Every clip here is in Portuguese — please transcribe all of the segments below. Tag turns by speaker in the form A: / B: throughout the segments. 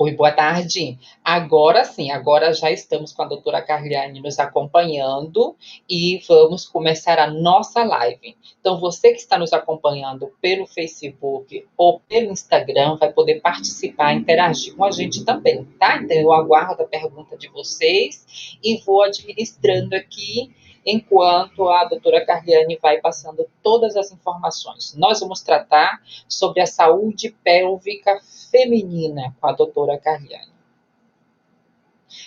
A: Oi, boa tarde. Agora sim, agora já estamos com a doutora Carliane nos acompanhando e vamos começar a nossa live. Então, você que está nos acompanhando pelo Facebook ou pelo Instagram vai poder participar, interagir com a gente também, tá? Então, eu aguardo a pergunta de vocês e vou administrando aqui enquanto a doutora Carliane vai passando todas as informações. Nós vamos tratar sobre a saúde pélvica feminina com a doutora Carliane.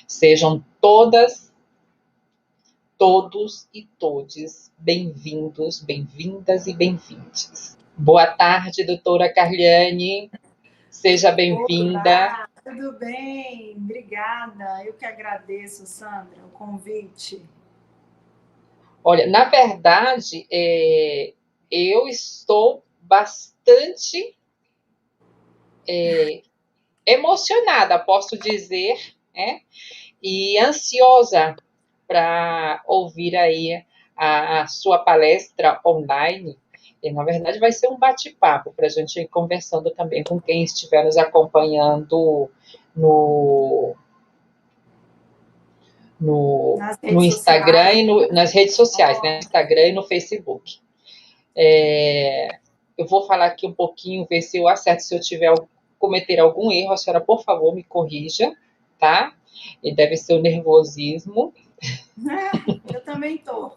A: Sejam todas, todos e todes bem-vindos, bem-vindas e bem-vindes. Boa tarde, doutora Carliane. Seja bem-vinda.
B: Olá, tudo bem? Obrigada. Eu que agradeço, Sandra, o convite.
A: Olha, na verdade, eu estou bastante emocionada, posso dizer, né? E ansiosa para ouvir aí a sua palestra online. E, na verdade, vai ser um bate-papo para a gente ir conversando também com quem estiver nos acompanhando no,
B: Nas
A: no
B: redes
A: Instagram
B: sociais.
A: e nas redes sociais, né? No Instagram e no Facebook. Eu vou falar aqui um pouquinho, ver se eu acerto, se eu cometer algum erro, a senhora, por favor, me corrija, tá? E deve ser o nervosismo.
B: Eu também estou.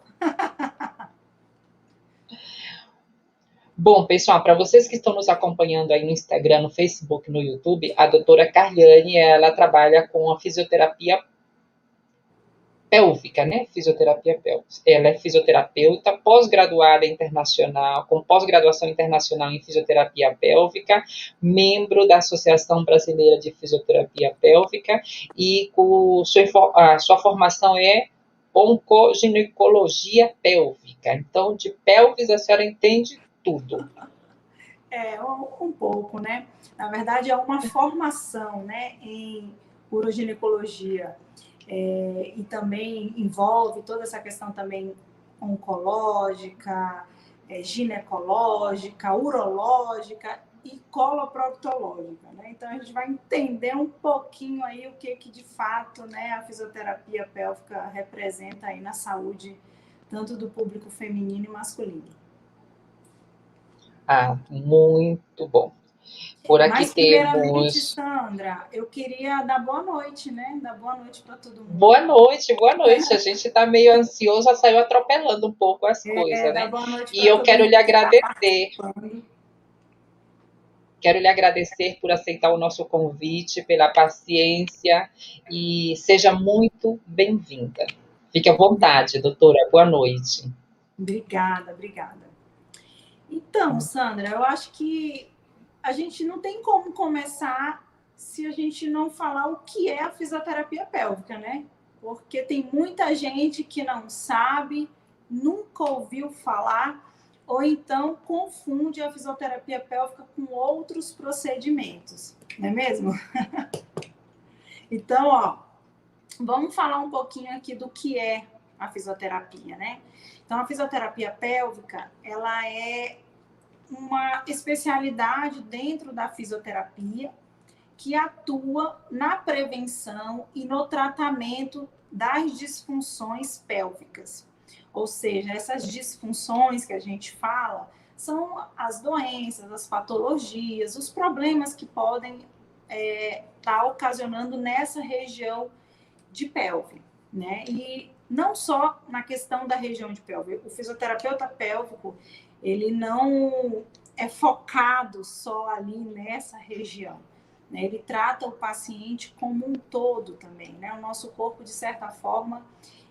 A: Bom, pessoal, para vocês que estão nos acompanhando aí no Instagram, no Facebook, no YouTube, a doutora Carliane, ela trabalha com a fisioterapia pélvica, né? Fisioterapia pélvica. Ela é fisioterapeuta, pós-graduada internacional, com pós-graduação internacional em fisioterapia pélvica, membro da Associação Brasileira de Fisioterapia Pélvica e a sua formação é oncoginecologia pélvica. Então, de pelvis a senhora entende tudo.
B: Um pouco, né? Na verdade, é uma formação, né, em uroginecologia. E também envolve toda essa questão também oncológica, ginecológica, urológica e coloproctológica, né? Então a gente vai entender um pouquinho aí o que de fato, né, a fisioterapia pélvica representa aí na saúde tanto do público feminino e masculino.
A: Ah, muito bom. Por aqui
B: Mas, primeiramente,
A: temos.
B: Sandra, eu queria dar boa noite, né? Dar boa noite para todo mundo.
A: Boa noite, boa noite. A gente está meio ansioso, já saiu atropelando um pouco as coisas,
B: Dar
A: né?
B: boa noite
A: E
B: para
A: eu
B: todo
A: quero
B: mundo
A: lhe
B: que está
A: agradecer.
B: participando.
A: Quero lhe agradecer por aceitar o nosso convite, pela paciência e seja muito bem-vinda. Fique à vontade, doutora. Boa noite.
B: Obrigada, obrigada. Então, Sandra, eu acho que a gente não tem como começar se a gente não falar o que é a fisioterapia pélvica, né? Porque tem muita gente que não sabe, nunca ouviu falar, ou então confunde a fisioterapia pélvica com outros procedimentos, não é mesmo? Então, ó, vamos falar um pouquinho aqui do que é a fisioterapia, né? Então, a fisioterapia pélvica, ela é uma especialidade dentro da fisioterapia que atua na prevenção e no tratamento das disfunções pélvicas. Ou seja, essas disfunções que a gente fala são as doenças, as patologias, os problemas que podem estar ocasionando nessa região de pelve, né? E não só na questão da região de pelve. O fisioterapeuta pélvico, ele não é focado só ali nessa região, né? Ele trata o paciente como um todo também, né? O nosso corpo, de certa forma,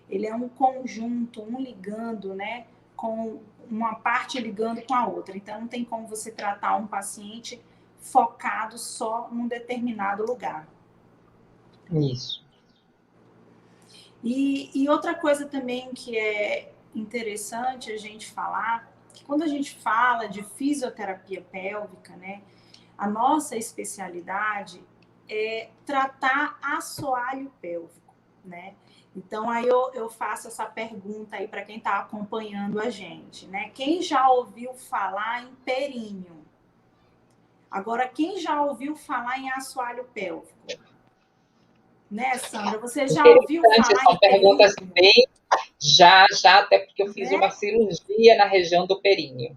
B: ele é um conjunto, um ligando, né? Com uma parte ligando com a outra. Então, não tem como você tratar um paciente focado só num determinado lugar.
A: Isso.
B: E outra coisa também que é interessante a gente falar, que quando a gente fala de fisioterapia pélvica, né, a nossa especialidade é tratar assoalho pélvico, né? Então, aí eu faço essa pergunta aí para quem está acompanhando a gente, né? Quem já ouviu falar em períneo? Agora, quem já ouviu falar em assoalho pélvico? Né, Sandra? Você já ouviu
A: Interessante,
B: falar
A: são
B: em
A: perguntas
B: períneo?
A: bem. Já, já, até porque eu fiz uma
B: Né?
A: cirurgia na região do períneo.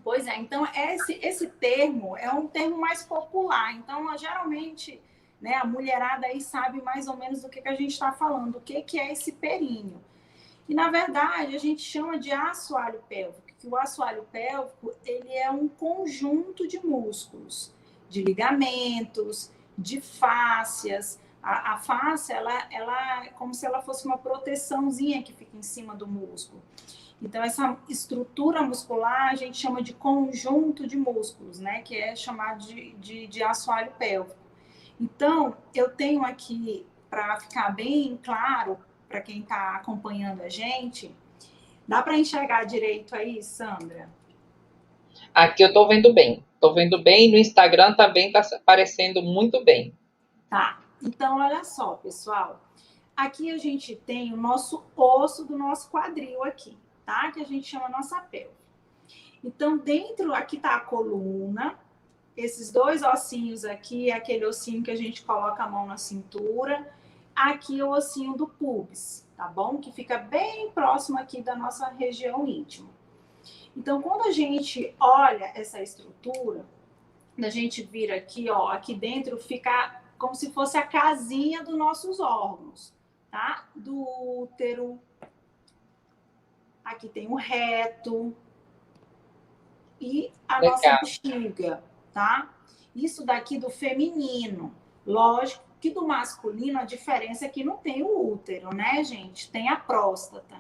B: Pois é, então esse termo é um termo mais popular. Então, geralmente, né, a mulherada aí sabe mais ou menos do que a gente está falando, o que é esse períneo. E, na verdade, a gente chama de assoalho pélvico, que o assoalho pélvico ele é um conjunto de músculos, de ligamentos, de fáscias. A fáscia, ela é como se ela fosse uma proteçãozinha que fica em cima do músculo. Então, essa estrutura muscular a gente chama de conjunto de músculos, né? Que é chamado de assoalho pélvico. Então, eu tenho aqui, para ficar bem claro para quem está acompanhando a gente, dá para enxergar direito aí, Sandra?
A: Aqui eu estou vendo bem. Estou vendo bem. No Instagram também está aparecendo muito bem.
B: Tá. Então, olha só, pessoal. Aqui a gente tem o nosso osso do nosso quadril aqui, tá? Que a gente chama nossa pelve. Então, dentro, aqui tá a coluna. Esses dois ossinhos aqui é aquele ossinho que a gente coloca a mão na cintura. Aqui é o ossinho do pubis, tá bom? Que fica bem próximo aqui da nossa região íntima. Então, quando a gente olha essa estrutura, a gente vira aqui, ó, aqui dentro fica como se fosse a casinha dos nossos órgãos, tá? Do útero. Aqui tem o reto e a nossa
A: Legal.
B: bexiga, tá? Isso daqui do feminino. Lógico que do masculino a diferença é que não tem o útero, né, gente? Tem a próstata,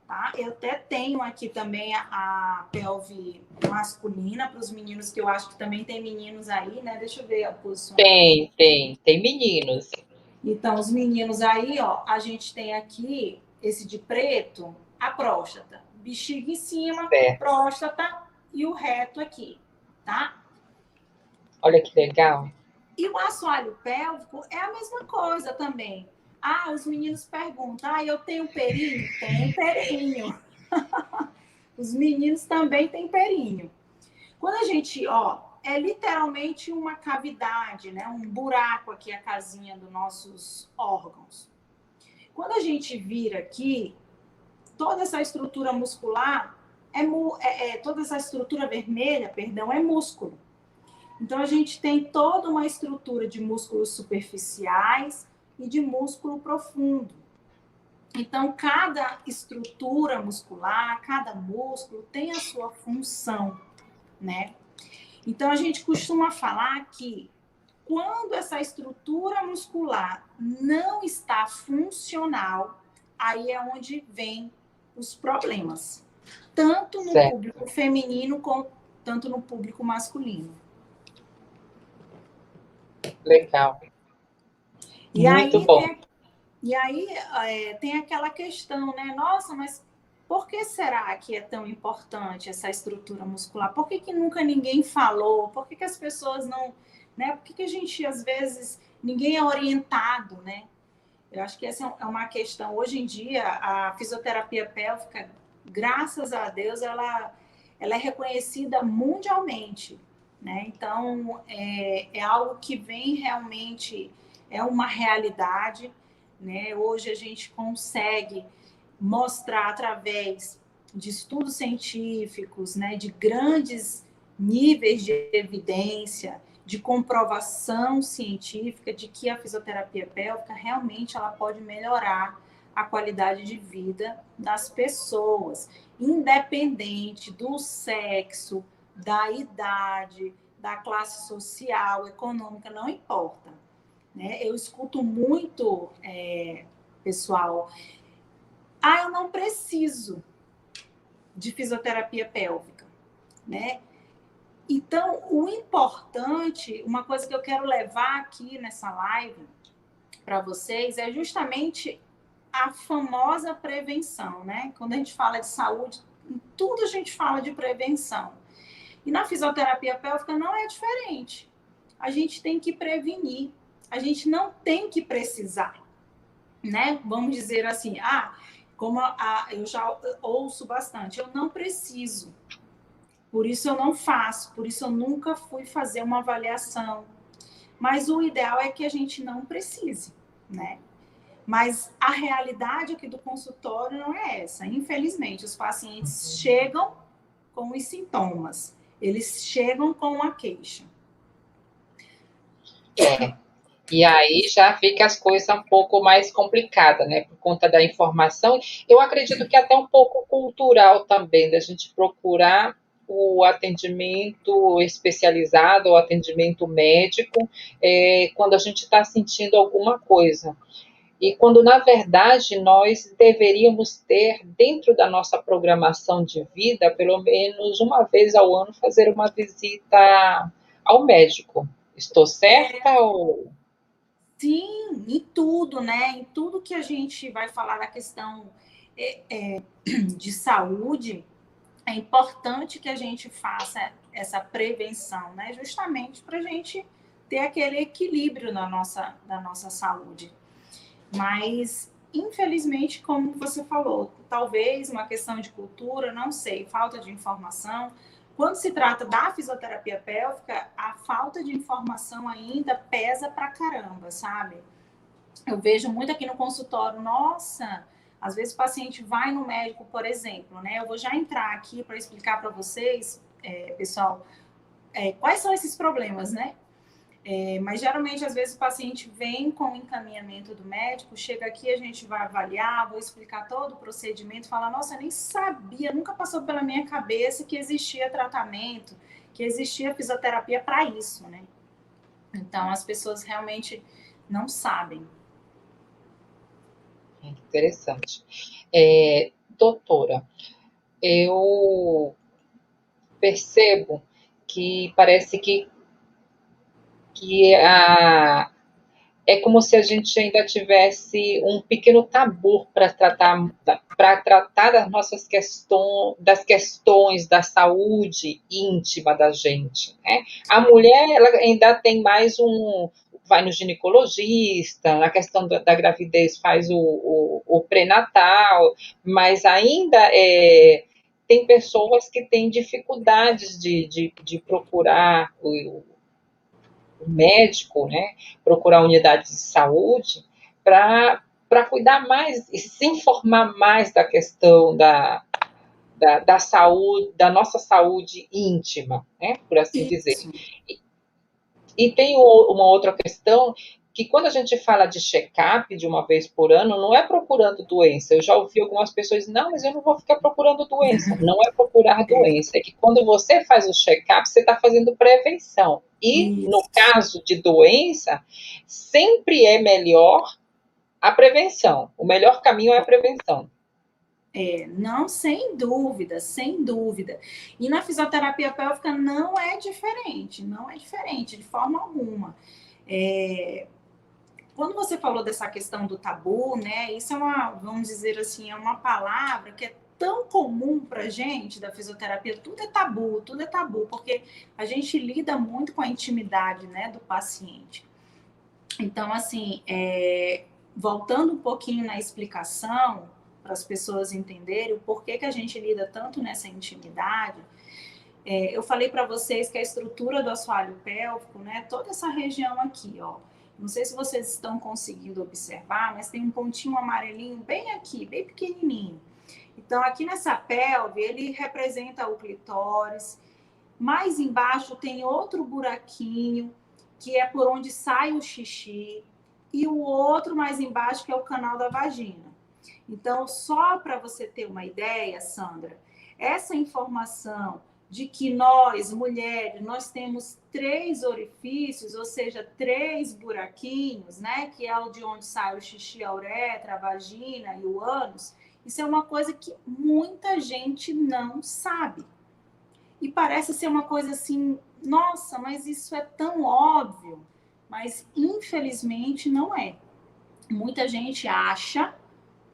B: tá? Eu até tenho aqui também a pelve masculina para os meninos, que eu acho que também tem meninos aí, né? Deixa eu ver o posicionamento.
A: Tem meninos.
B: Então, os meninos aí, ó, a gente tem aqui esse de preto, a próstata. Bexiga em cima,
A: Certo.
B: próstata e o reto aqui, tá?
A: Olha que legal.
B: E o assoalho pélvico é a mesma coisa também. Ah, os meninos perguntam, ah, eu tenho períneo? Tem períneo. Os meninos também têm períneo. Quando a gente, ó, é literalmente uma cavidade, né? Um buraco aqui, a casinha dos nossos órgãos. Quando a gente vira aqui, toda essa estrutura muscular toda essa estrutura vermelha, perdão, é músculo. Então a gente tem toda uma estrutura de músculos superficiais e de músculo profundo. Então cada estrutura muscular, cada músculo tem a sua função, né? Então a gente costuma falar que quando essa estrutura muscular não está funcional, aí é onde vem os problemas, tanto no
A: Certo.
B: público feminino como tanto no público masculino.
A: Legal.
B: E
A: Muito
B: aí
A: bom.
B: tem aquela questão, né? Nossa, mas por que será que é tão importante essa estrutura muscular? Por que nunca ninguém falou? Por que as pessoas não, né? Por que a gente às vezes ninguém é orientado, né? Eu acho que essa é uma questão. Hoje em dia, a fisioterapia pélvica, graças a Deus, ela é reconhecida mundialmente, né? Então, é algo que vem realmente, é uma realidade, né? Hoje a gente consegue mostrar através de estudos científicos, né? De grandes níveis de evidência, de comprovação científica de que a fisioterapia pélvica realmente ela pode melhorar a qualidade de vida das pessoas, independente do sexo, da idade, da classe social, econômica, não importa. Né? Eu escuto muito, pessoal, eu não preciso de fisioterapia pélvica, né? Então, o importante, uma coisa que eu quero levar aqui nessa live para vocês é justamente a famosa prevenção, né? Quando a gente fala de saúde, em tudo a gente fala de prevenção. E na fisioterapia pélvica não é diferente. A gente tem que prevenir, a gente não tem que precisar, né? Vamos dizer assim, como eu já ouço bastante, eu não preciso. Por isso eu não faço, por isso eu nunca fui fazer uma avaliação. Mas o ideal é que a gente não precise, né? Mas a realidade aqui do consultório não é essa. Infelizmente, os pacientes chegam com os sintomas, eles chegam com a queixa.
A: E aí já fica as coisas um pouco mais complicadas, né? Por conta da informação. Eu acredito que até um pouco cultural também, da gente procurar o atendimento especializado, o atendimento médico, quando a gente está sentindo alguma coisa. E quando, na verdade, nós deveríamos ter, dentro da nossa programação de vida, pelo menos uma vez ao ano, fazer uma visita ao médico. Estou certa ou...
B: Sim, em tudo, né? Em tudo que a gente vai falar da questão de saúde, é importante que a gente faça essa prevenção, né? Justamente para a gente ter aquele equilíbrio da nossa saúde. Mas, infelizmente, como você falou, talvez uma questão de cultura, não sei, falta de informação. Quando se trata da fisioterapia pélvica, a falta de informação ainda pesa pra caramba, sabe? Eu vejo muito aqui no consultório, nossa, às vezes o paciente vai no médico, por exemplo, né? Eu vou já entrar aqui para explicar para vocês, pessoal, quais são esses problemas, né? Mas geralmente, às vezes, o paciente vem com o encaminhamento do médico, chega aqui, a gente vai avaliar, vou explicar todo o procedimento, fala, nossa, eu nem sabia, nunca passou pela minha cabeça que existia tratamento, que existia fisioterapia para isso, né? Então, as pessoas realmente não sabem.
A: Interessante. Doutora, eu percebo que parece que é como se a gente ainda tivesse um pequeno tabu para tratar das nossas questões da saúde íntima da gente, né? A mulher ela ainda tem mais vai no ginecologista, na questão da gravidez faz o pré-natal, mas ainda tem pessoas que têm dificuldades de procurar o médico, né, procurar a unidade de saúde para cuidar mais e se informar mais da questão da saúde, da nossa saúde íntima, né, por assim dizer.
B: Isso.
A: E tem uma outra questão que quando a gente fala de check-up de uma vez por ano, não é procurando doença. Eu já ouvi algumas pessoas, não, mas eu não vou ficar procurando doença. Não é procurar doença, é que quando você faz o check-up, você está fazendo prevenção. E no
B: Isso.
A: caso de doença, sempre é melhor a prevenção. O melhor caminho é a prevenção.
B: Não, sem dúvida, sem dúvida. E na fisioterapia pélvica não é diferente, não é diferente de forma alguma. Quando você falou dessa questão do tabu, né? Isso é vamos dizer assim, é uma palavra que é tão comum para gente da fisioterapia. Tudo é tabu, porque a gente lida muito com a intimidade, né, do paciente. Então, assim, voltando um pouquinho na explicação para as pessoas entenderem o porquê que a gente lida tanto nessa intimidade. Eu falei para vocês que a estrutura do assoalho pélvico, né, toda essa região aqui, ó, não sei se vocês estão conseguindo observar, mas tem um pontinho amarelinho bem aqui, bem pequenininho. Então, aqui nessa pelve, ele representa o clitóris. Mais embaixo tem outro buraquinho, que é por onde sai o xixi. E o outro mais embaixo, que é o canal da vagina. Então, só para você ter uma ideia, Sandra, essa informação de que nós, mulheres, nós temos 3 orifícios, ou seja, 3 buraquinhos, né? Que é o de onde sai o xixi, a uretra, a vagina e o ânus. Isso é uma coisa que muita gente não sabe. E parece ser uma coisa assim, nossa, mas isso é tão óbvio. Mas, infelizmente, não é. Muita gente acha,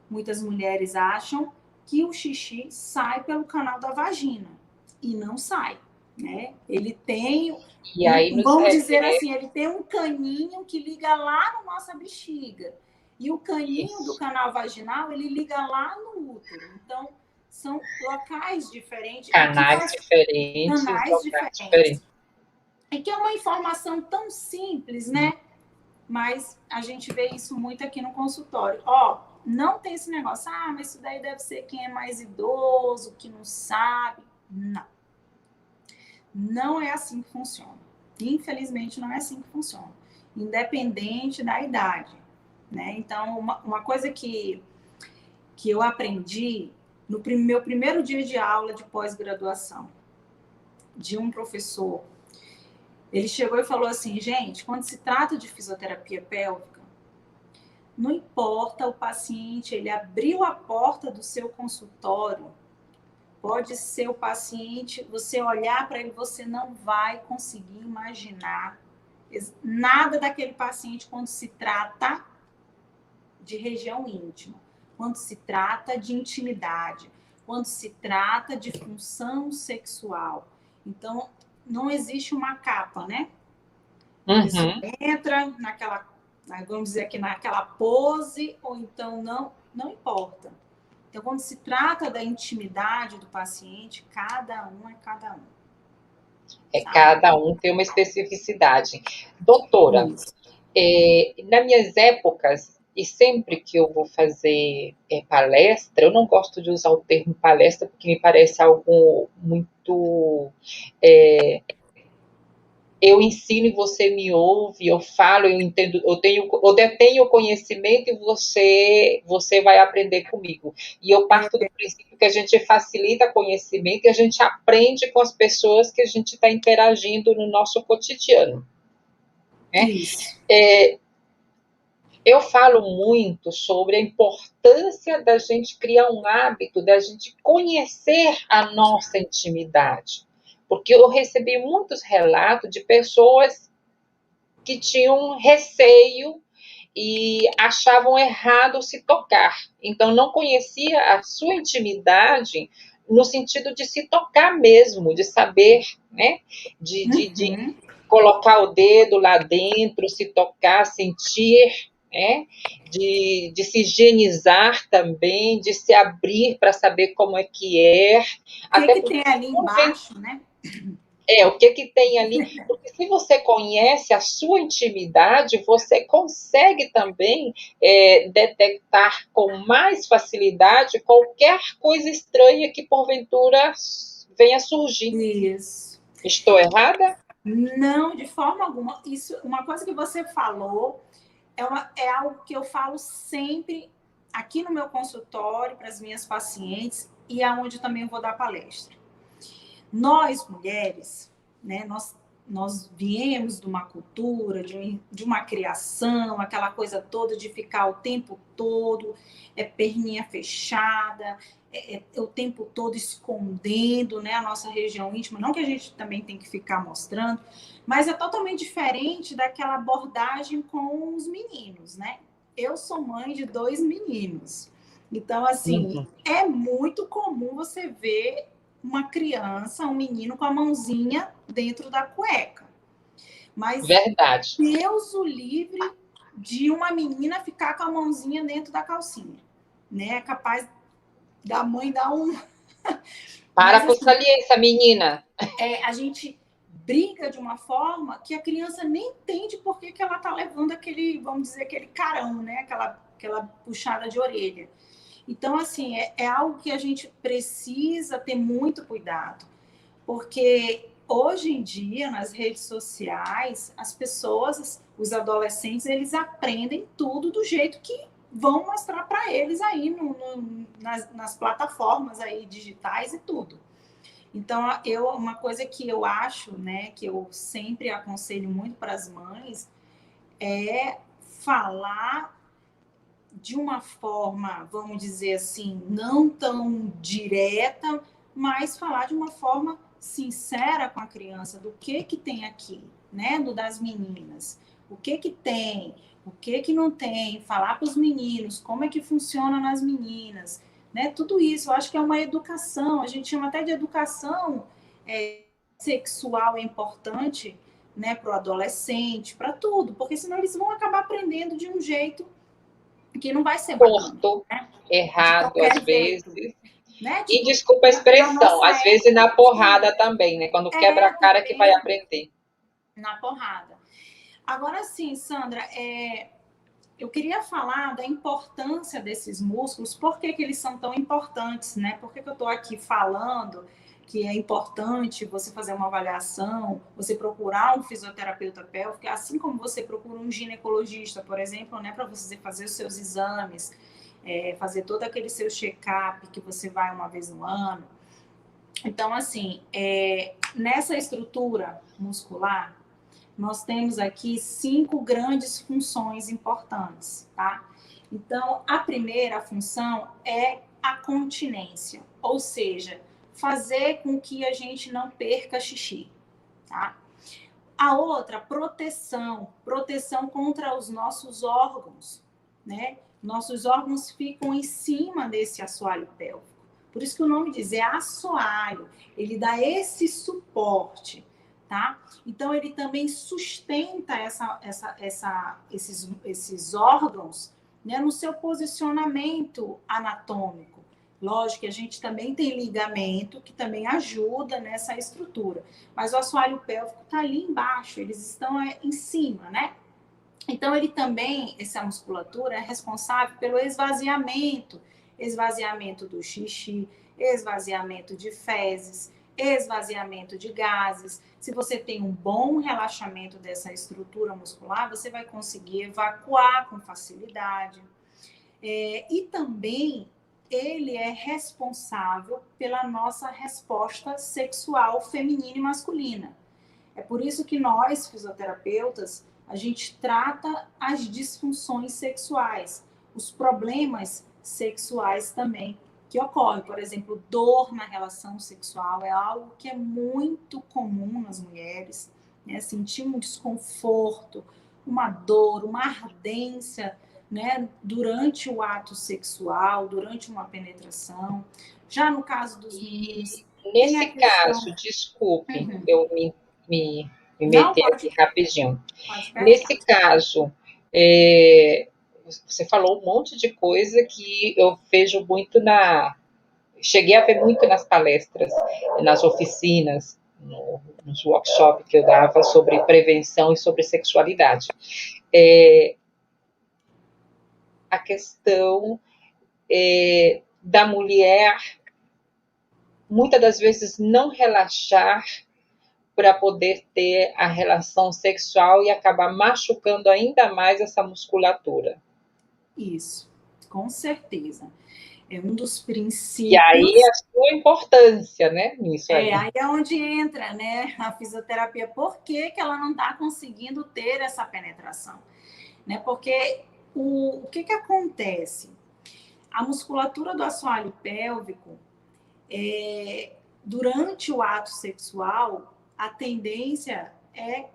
B: muitas mulheres acham que o xixi sai pelo canal da vagina. E não sai, né? Ele tem,
A: E aí,
B: vamos dizer assim, ele tem um caninho que liga lá na nossa bexiga. E o caninho do canal vaginal, ele liga lá no útero. Então, são locais diferentes.
A: Canais diferentes,
B: canais
A: locais
B: diferentes.
A: diferentes.
B: E que é uma informação tão simples, né? Mas a gente vê isso muito aqui no consultório. Ó, não tem esse negócio, mas isso daí deve ser quem é mais idoso, que não sabe. Não. Não é assim que funciona. Infelizmente, não é assim que funciona. Independente da idade, né? Então, uma coisa que eu aprendi no meu primeiro dia de aula de pós-graduação, de um professor, ele chegou e falou assim, gente, quando se trata de fisioterapia pélvica, não importa o paciente, ele abriu a porta do seu consultório, pode ser o paciente, você olhar para ele, você não vai conseguir imaginar nada daquele paciente quando se trata de região íntima, quando se trata de intimidade, quando se trata de função sexual. Então, não existe uma capa, né? Isso entra naquela, vamos dizer aqui, naquela pose, ou então não importa. Então, quando se trata da intimidade do paciente, cada um é cada um.
A: Cada um tem uma especificidade. Doutora, nas minhas épocas, e sempre que eu vou fazer palestra, eu não gosto de usar o termo palestra, porque me parece algo muito... eu ensino e você me ouve, eu falo, eu entendo, eu detenho o conhecimento e você vai aprender comigo. E eu parto do princípio que a gente facilita conhecimento e a gente aprende com as pessoas que a gente está interagindo no nosso cotidiano. Né?
B: Isso.
A: Eu falo muito sobre a importância da gente criar um hábito, da gente conhecer a nossa intimidade. Porque eu recebi muitos relatos de pessoas que tinham receio e achavam errado se tocar. Então, não conhecia a sua intimidade no sentido de se tocar mesmo, de saber, né? De colocar o dedo lá dentro, se tocar, sentir, né? De se higienizar também, de se abrir para saber como é que é.
B: O que tem ali embaixo, né?
A: O que tem ali, porque se você conhece a sua intimidade, você consegue também detectar com mais facilidade qualquer coisa estranha que porventura venha surgir.
B: Isso.
A: Estou errada?
B: Não, de forma alguma. Isso, uma coisa que você falou é algo que eu falo sempre aqui no meu consultório para as minhas pacientes e aonde também eu vou dar palestra. Nós, mulheres, né, nós viemos de uma cultura, de uma criação, aquela coisa toda de ficar o tempo todo, perninha fechada, o tempo todo escondendo, né, a nossa região íntima. Não que a gente também tem que ficar mostrando, mas é totalmente diferente daquela abordagem com os meninos, né? Eu sou mãe de 2 meninos. Então, assim, é muito comum você ver uma criança, um menino com a mãozinha dentro da cueca. Mas
A: verdade.
B: Deus o livre de uma menina ficar com a mãozinha dentro da calcinha. Né? É capaz da mãe dar um...
A: Para com essa aliança, menina!
B: A gente briga de uma forma que a criança nem entende por que ela está levando aquele, vamos dizer, aquele carão, né? Aquela puxada de orelha. Então, assim, é algo que a gente precisa ter muito cuidado, porque hoje em dia, nas redes sociais, as pessoas, os adolescentes, eles aprendem tudo do jeito que vão mostrar para eles aí nas plataformas aí digitais e tudo. Então, uma coisa que eu acho, né, que eu sempre aconselho muito para as mães, é falar de uma forma, vamos dizer assim, não tão direta, mas falar de uma forma sincera com a criança do que tem aqui, né, das meninas. O que tem, o que não tem, falar para os meninos como é que funciona nas meninas, né? Tudo isso, eu acho que é uma educação, a gente chama até de educação sexual, é importante, né, para o adolescente, para tudo, porque senão eles vão acabar aprendendo de um jeito que não vai ser
A: curto,
B: bacana, né?
A: errado às vezes.
B: né?
A: E
B: Tipo,
A: desculpa a
B: na
A: expressão,
B: nossa
A: às vezes
B: época
A: na
B: tinha.
A: porrada também, né? Quando quebra a
B: É,
A: cara que vai
B: também,
A: aprender.
B: na porrada. Agora sim, Sandra, eu queria falar da importância desses músculos, por que eles são tão importantes, né? Por que eu estou aqui falando que é importante você fazer uma avaliação, você procurar um fisioterapeuta pélvico, assim como você procura um ginecologista, por exemplo, né, para você fazer os seus exames, fazer todo aquele seu check-up que você vai uma vez no ano. Então, assim, nessa estrutura muscular, nós temos aqui 5 grandes funções importantes, tá? Então, a primeira função é a continência, ou seja, fazer com que a gente não perca xixi, tá? A outra, proteção contra os nossos órgãos, né? Nossos órgãos ficam em cima desse assoalho pélvico. Por isso que o nome diz, é assoalho. Ele dá esse suporte, tá? Então, ele também sustenta esses órgãos, né, no seu posicionamento anatômico. Lógico que a gente também tem ligamento, que também ajuda nessa estrutura. Mas o assoalho pélvico está ali embaixo, eles estão em cima, né? Então, ele também, essa musculatura, é responsável pelo esvaziamento do xixi, esvaziamento de fezes, esvaziamento de gases. Se você tem um bom relaxamento dessa estrutura muscular, você vai conseguir evacuar com facilidade. E também ele é responsável pela nossa resposta sexual feminina e masculina. É por isso que nós, fisioterapeutas, a gente trata as disfunções sexuais, os problemas sexuais também que ocorrem. Por exemplo, dor na relação sexual é algo que é muito comum nas mulheres, né? Sentir um desconforto, uma dor, uma ardência, né? Durante o ato sexual, durante uma penetração. Já no caso dos meninos, tem
A: Nesse
B: a questão.
A: caso, desculpe,
B: Uhum.
A: eu me
B: Não,
A: meter aqui rapidinho.
B: pode
A: Nesse
B: perguntar.
A: caso, você falou um monte de coisa que eu vejo muito cheguei a ver muito nas palestras, nas oficinas, nos workshops que eu dava sobre prevenção e sobre sexualidade. A questão da mulher, muitas das vezes, não relaxar para poder ter a relação sexual e acabar machucando ainda mais essa musculatura.
B: Isso, com certeza. É um dos
A: E aí
B: princípios.
A: a sua importância, né, nisso aí.
B: Aí é onde entra, né, a fisioterapia. Por que ela não está conseguindo ter essa penetração? Né? Porque o que acontece? A musculatura do assoalho pélvico, durante o ato sexual, a tendência é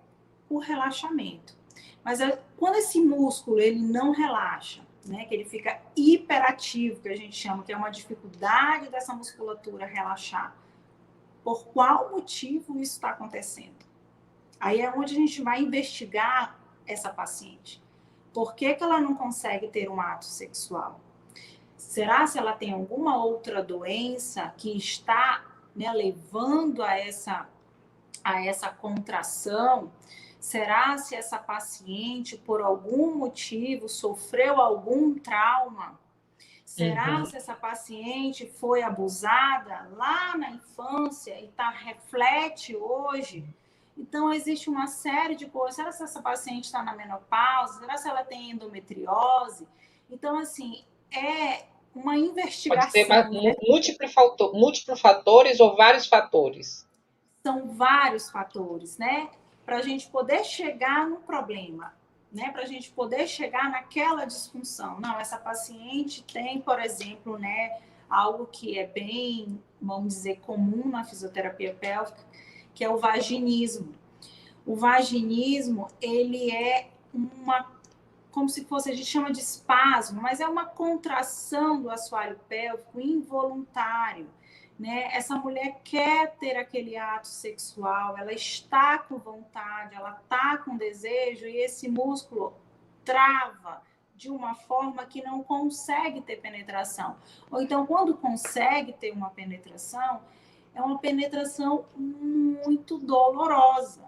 B: o relaxamento. Mas quando esse músculo ele não relaxa, né, que ele fica hiperativo, que a gente chama, que é uma dificuldade dessa musculatura relaxar, por qual motivo isso está acontecendo? Aí é onde a gente vai investigar essa paciente. Por que ela não consegue ter um ato sexual? Será se ela tem alguma outra doença que está, né, levando a essa contração? Será se essa paciente, por algum motivo, sofreu algum trauma? Será se essa paciente foi abusada lá na infância e reflete hoje? Então, existe uma série de coisas. Será se essa paciente está na menopausa? Será se ela tem endometriose? Então, assim, é uma
A: Pode ser
B: investigação, né?
A: múltiplos fatores ou vários fatores.
B: São vários fatores, né? Para a gente poder chegar no problema, né? Para a gente poder chegar naquela disfunção. Não, essa paciente tem, por exemplo, né, algo que é bem, vamos dizer, comum na fisioterapia pélvica, que é o vaginismo. O vaginismo, ele é como se fosse, a gente chama de espasmo, mas é uma contração do assoalho pélvico involuntário. Né? Essa mulher quer ter aquele ato sexual, ela está com vontade, ela está com desejo e esse músculo trava, de uma forma que não consegue ter penetração. Ou então, quando consegue ter uma penetração, é uma penetração muito dolorosa.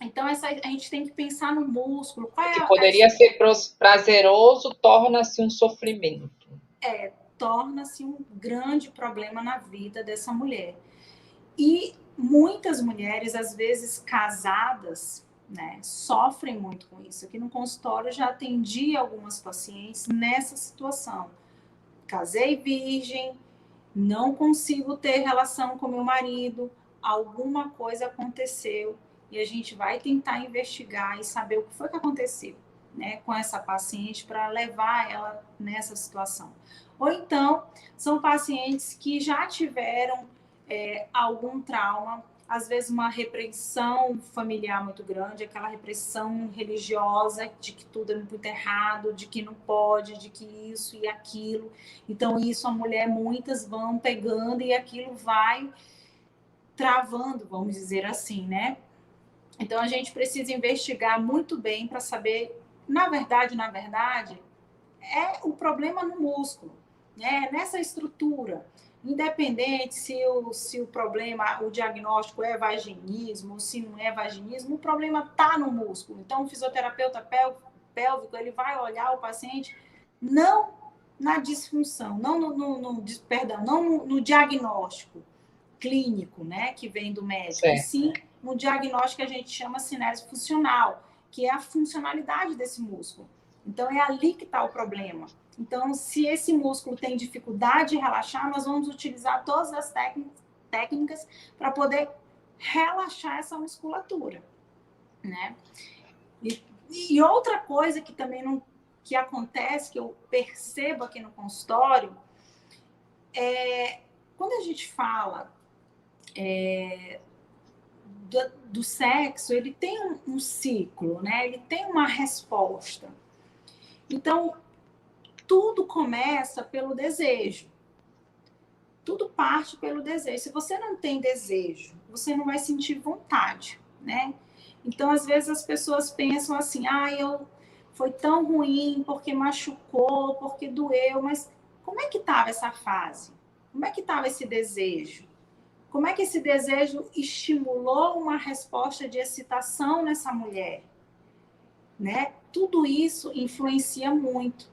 B: Então, a gente tem que pensar no músculo. Qual
A: Que
B: é
A: poderia ser prazeroso, torna-se um sofrimento.
B: torna-se um grande problema na vida dessa mulher. E muitas mulheres, às vezes casadas, né, sofrem muito com isso. Aqui no consultório eu já atendi algumas pacientes nessa situação. Casei virgem, não consigo ter relação com meu marido, alguma coisa aconteceu e a gente vai tentar investigar e saber o que foi que aconteceu, né, com essa paciente para levar ela nessa situação. Ou então, são pacientes que já tiveram algum trauma, às vezes uma repressão familiar muito grande, aquela repressão religiosa de que tudo é muito errado, de que não pode, de que isso e aquilo. Então, isso a mulher, muitas vão pegando e aquilo vai travando, vamos dizer assim, né? Então, a gente precisa investigar muito bem para saber, na verdade, é o problema no músculo, né? Nessa estrutura. Independente se o problema, o diagnóstico é vaginismo ou se não é vaginismo, o problema está no músculo. Então, o fisioterapeuta pélvico, ele vai olhar o paciente não na disfunção, não no diagnóstico clínico, né, que vem do médico, e sim no diagnóstico que a gente chama cinese funcional, que é a funcionalidade desse músculo. Então, é ali que está o problema. Então, se esse músculo tem dificuldade de relaxar, nós vamos utilizar todas as técnicas para poder relaxar essa musculatura, né? E outra coisa que também não, que acontece, que eu percebo aqui no consultório, é quando a gente fala do sexo, ele tem um ciclo, né? Ele tem uma resposta. Então, tudo começa pelo desejo. Tudo parte pelo desejo. Se você não tem desejo, você não vai sentir vontade, né? Então, às vezes as pessoas pensam assim: foi tão ruim porque machucou, porque doeu, mas como é que estava essa fase? Como é que estava esse desejo? Como é que esse desejo estimulou uma resposta de excitação nessa mulher? Né? Tudo isso influencia muito.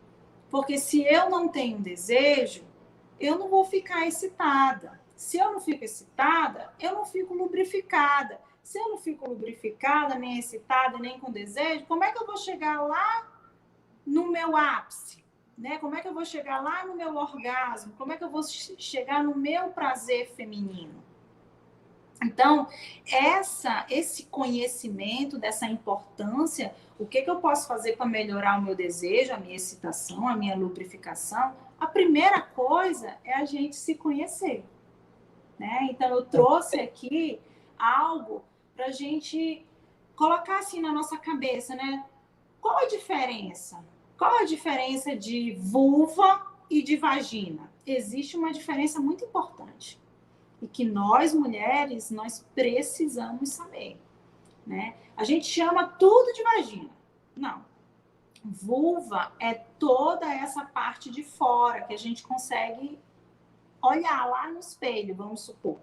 B: Porque se eu não tenho desejo, eu não vou ficar excitada. Se eu não fico excitada, eu não fico lubrificada. Se eu não fico lubrificada, nem excitada, nem com desejo, como é que eu vou chegar lá no meu ápice? Né? Como é que eu vou chegar lá no meu orgasmo? Como é que eu vou chegar no meu prazer feminino? Então, esse conhecimento dessa importância, o que eu posso fazer para melhorar o meu desejo, a minha excitação, a minha lubrificação? A primeira coisa é a gente se conhecer, né? Então, eu trouxe aqui algo para a gente colocar assim na nossa cabeça, né? Qual a diferença? Qual a diferença de vulva e de vagina? Existe uma diferença muito importante. E que nós, mulheres, nós precisamos saber, né? A gente chama tudo de vagina. Não. Vulva é toda essa parte de fora que a gente consegue olhar lá no espelho, vamos supor.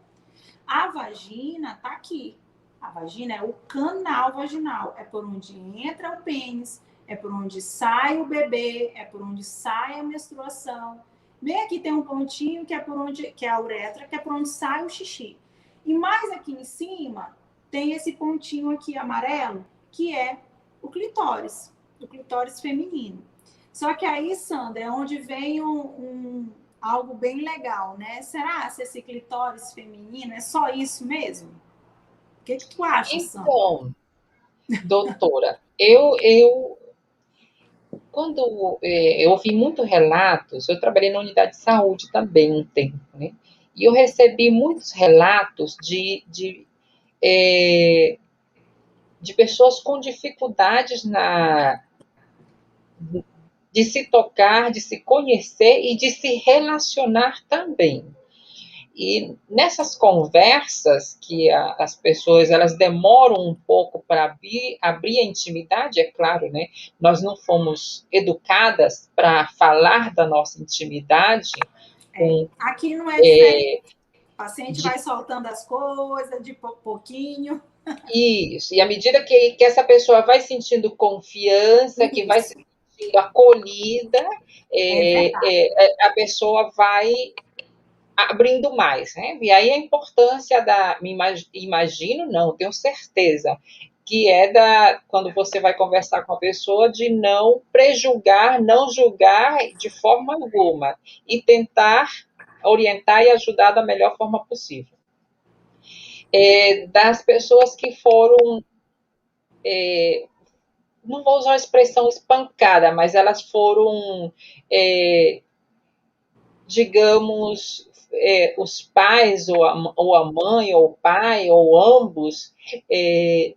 B: A vagina tá aqui. A vagina é o canal vaginal. É por onde entra o pênis, é por onde sai o bebê, é por onde sai a menstruação. Bem aqui tem um pontinho que é por onde, que é a uretra, que é por onde sai o xixi. E mais aqui em cima tem esse pontinho aqui amarelo, que é o clitóris feminino. Só que aí, Sandra, é onde vem algo bem legal, né? Será que esse clitóris feminino é só isso mesmo? O que tu acha, Sandra?
A: Então, doutora, quando eu ouvi muitos relatos, eu trabalhei na unidade de saúde também um tempo, né? E eu recebi muitos relatos de pessoas com dificuldades de se tocar, de se conhecer e de se relacionar também. E nessas conversas que as pessoas elas demoram um pouco para abrir a intimidade, é claro, né? Nós não fomos educadas para falar da nossa intimidade com
B: Aqui não é diferente. O paciente vai soltando as coisas de pouquinho.
A: Isso. E à medida que essa pessoa vai sentindo confiança, que vai se sentindo acolhida, a pessoa vai abrindo mais, né? E aí a importância imagino, não, tenho certeza, que é quando você vai conversar com a pessoa, de não prejulgar, não julgar de forma alguma, e tentar orientar e ajudar da melhor forma possível. Das pessoas que foram, não vou usar a expressão espancada, mas elas foram, digamos, os pais, ou a mãe, ou o pai, ou ambos,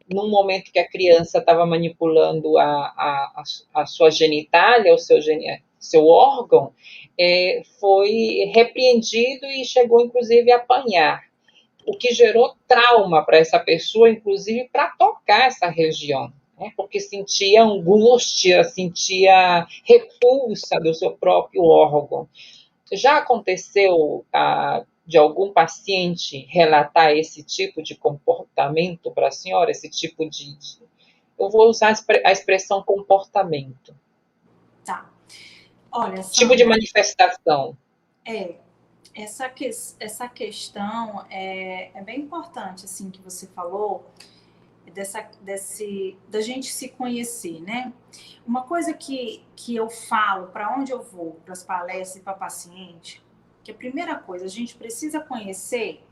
A: num momento que a criança estava manipulando a sua genitália, o seu órgão, foi repreendido e chegou, inclusive, a apanhar, o que gerou trauma para essa pessoa, inclusive para tocar essa região, né? Porque sentia angústia, sentia repulsa do seu próprio órgão. Já aconteceu de algum paciente relatar esse tipo de comportamento para a senhora, esse tipo eu vou usar a expressão comportamento.
B: Tá. Olha,
A: tipo de manifestação.
B: Essa questão é bem importante, assim, que você falou, da gente se conhecer, né? Uma coisa que eu falo, para onde eu vou, para as palestras e para paciente, que a primeira coisa, a gente precisa conhecer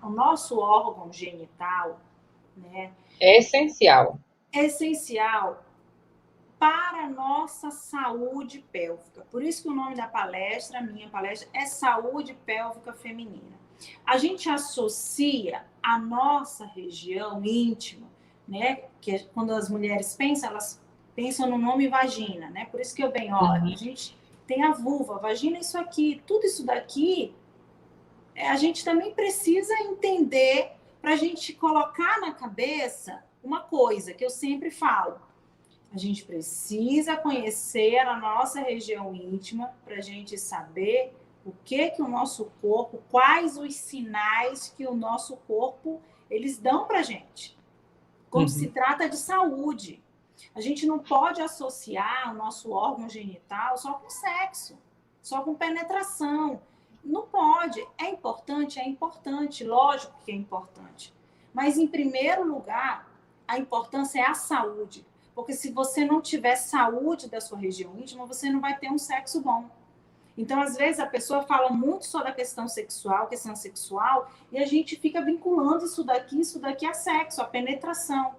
B: o nosso órgão genital, né?
A: É essencial.
B: É essencial para a nossa saúde pélvica. Por isso que o nome da palestra, minha palestra, é Saúde Pélvica Feminina. A gente associa a nossa região íntima, né? Que quando as mulheres pensam, elas pensam no nome vagina, né? Por isso que eu venho, olha, a gente tem a vulva, a vagina é isso aqui, tudo isso daqui, a gente também precisa entender para a gente colocar na cabeça uma coisa que eu sempre falo. A gente precisa conhecer a nossa região íntima para a gente saber o que o nosso corpo, quais os sinais que o nosso corpo eles dão para a gente. Quando se trata de saúde, a gente não pode associar o nosso órgão genital só com sexo, só com penetração. Não pode. É importante, lógico que é importante. Mas, em primeiro lugar, a importância é a saúde. Porque se você não tiver saúde da sua região íntima, você não vai ter um sexo bom. Então, às vezes, a pessoa fala muito só da questão sexual, e a gente fica vinculando isso daqui a sexo, a penetração.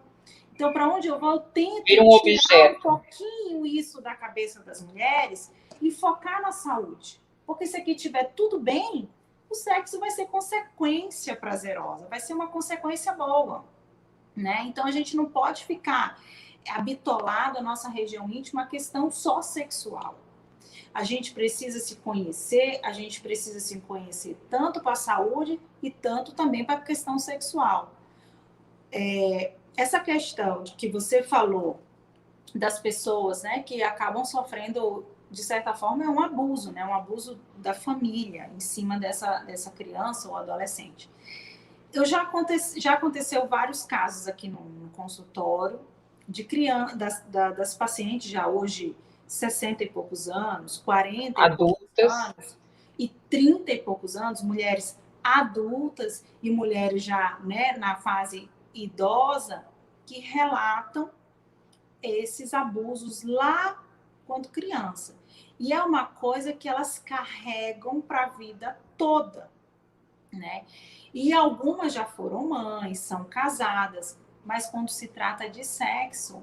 B: Então, para onde eu vou, eu tento tirar um pouquinho isso da cabeça das mulheres e focar na saúde. Porque se aqui tiver tudo bem, o sexo vai ser consequência prazerosa, vai ser uma consequência boa, né? Então, a gente não pode ficar habitolado a nossa região íntima a questão só sexual. A gente precisa se conhecer tanto para a saúde e tanto também para a questão sexual. Essa questão de que você falou das pessoas, né, que acabam sofrendo, de certa forma, é um abuso, né, um abuso da família em cima dessa criança ou adolescente. Já aconteceu vários casos aqui no consultório de criança, das pacientes já hoje 60 e poucos anos, 40 e poucos anos e 30 e poucos anos, mulheres adultas e mulheres já, né, na fase idosa, que relatam esses abusos lá quando criança. E é uma coisa que elas carregam para a vida toda, né? E algumas já foram mães, são casadas, mas quando se trata de sexo,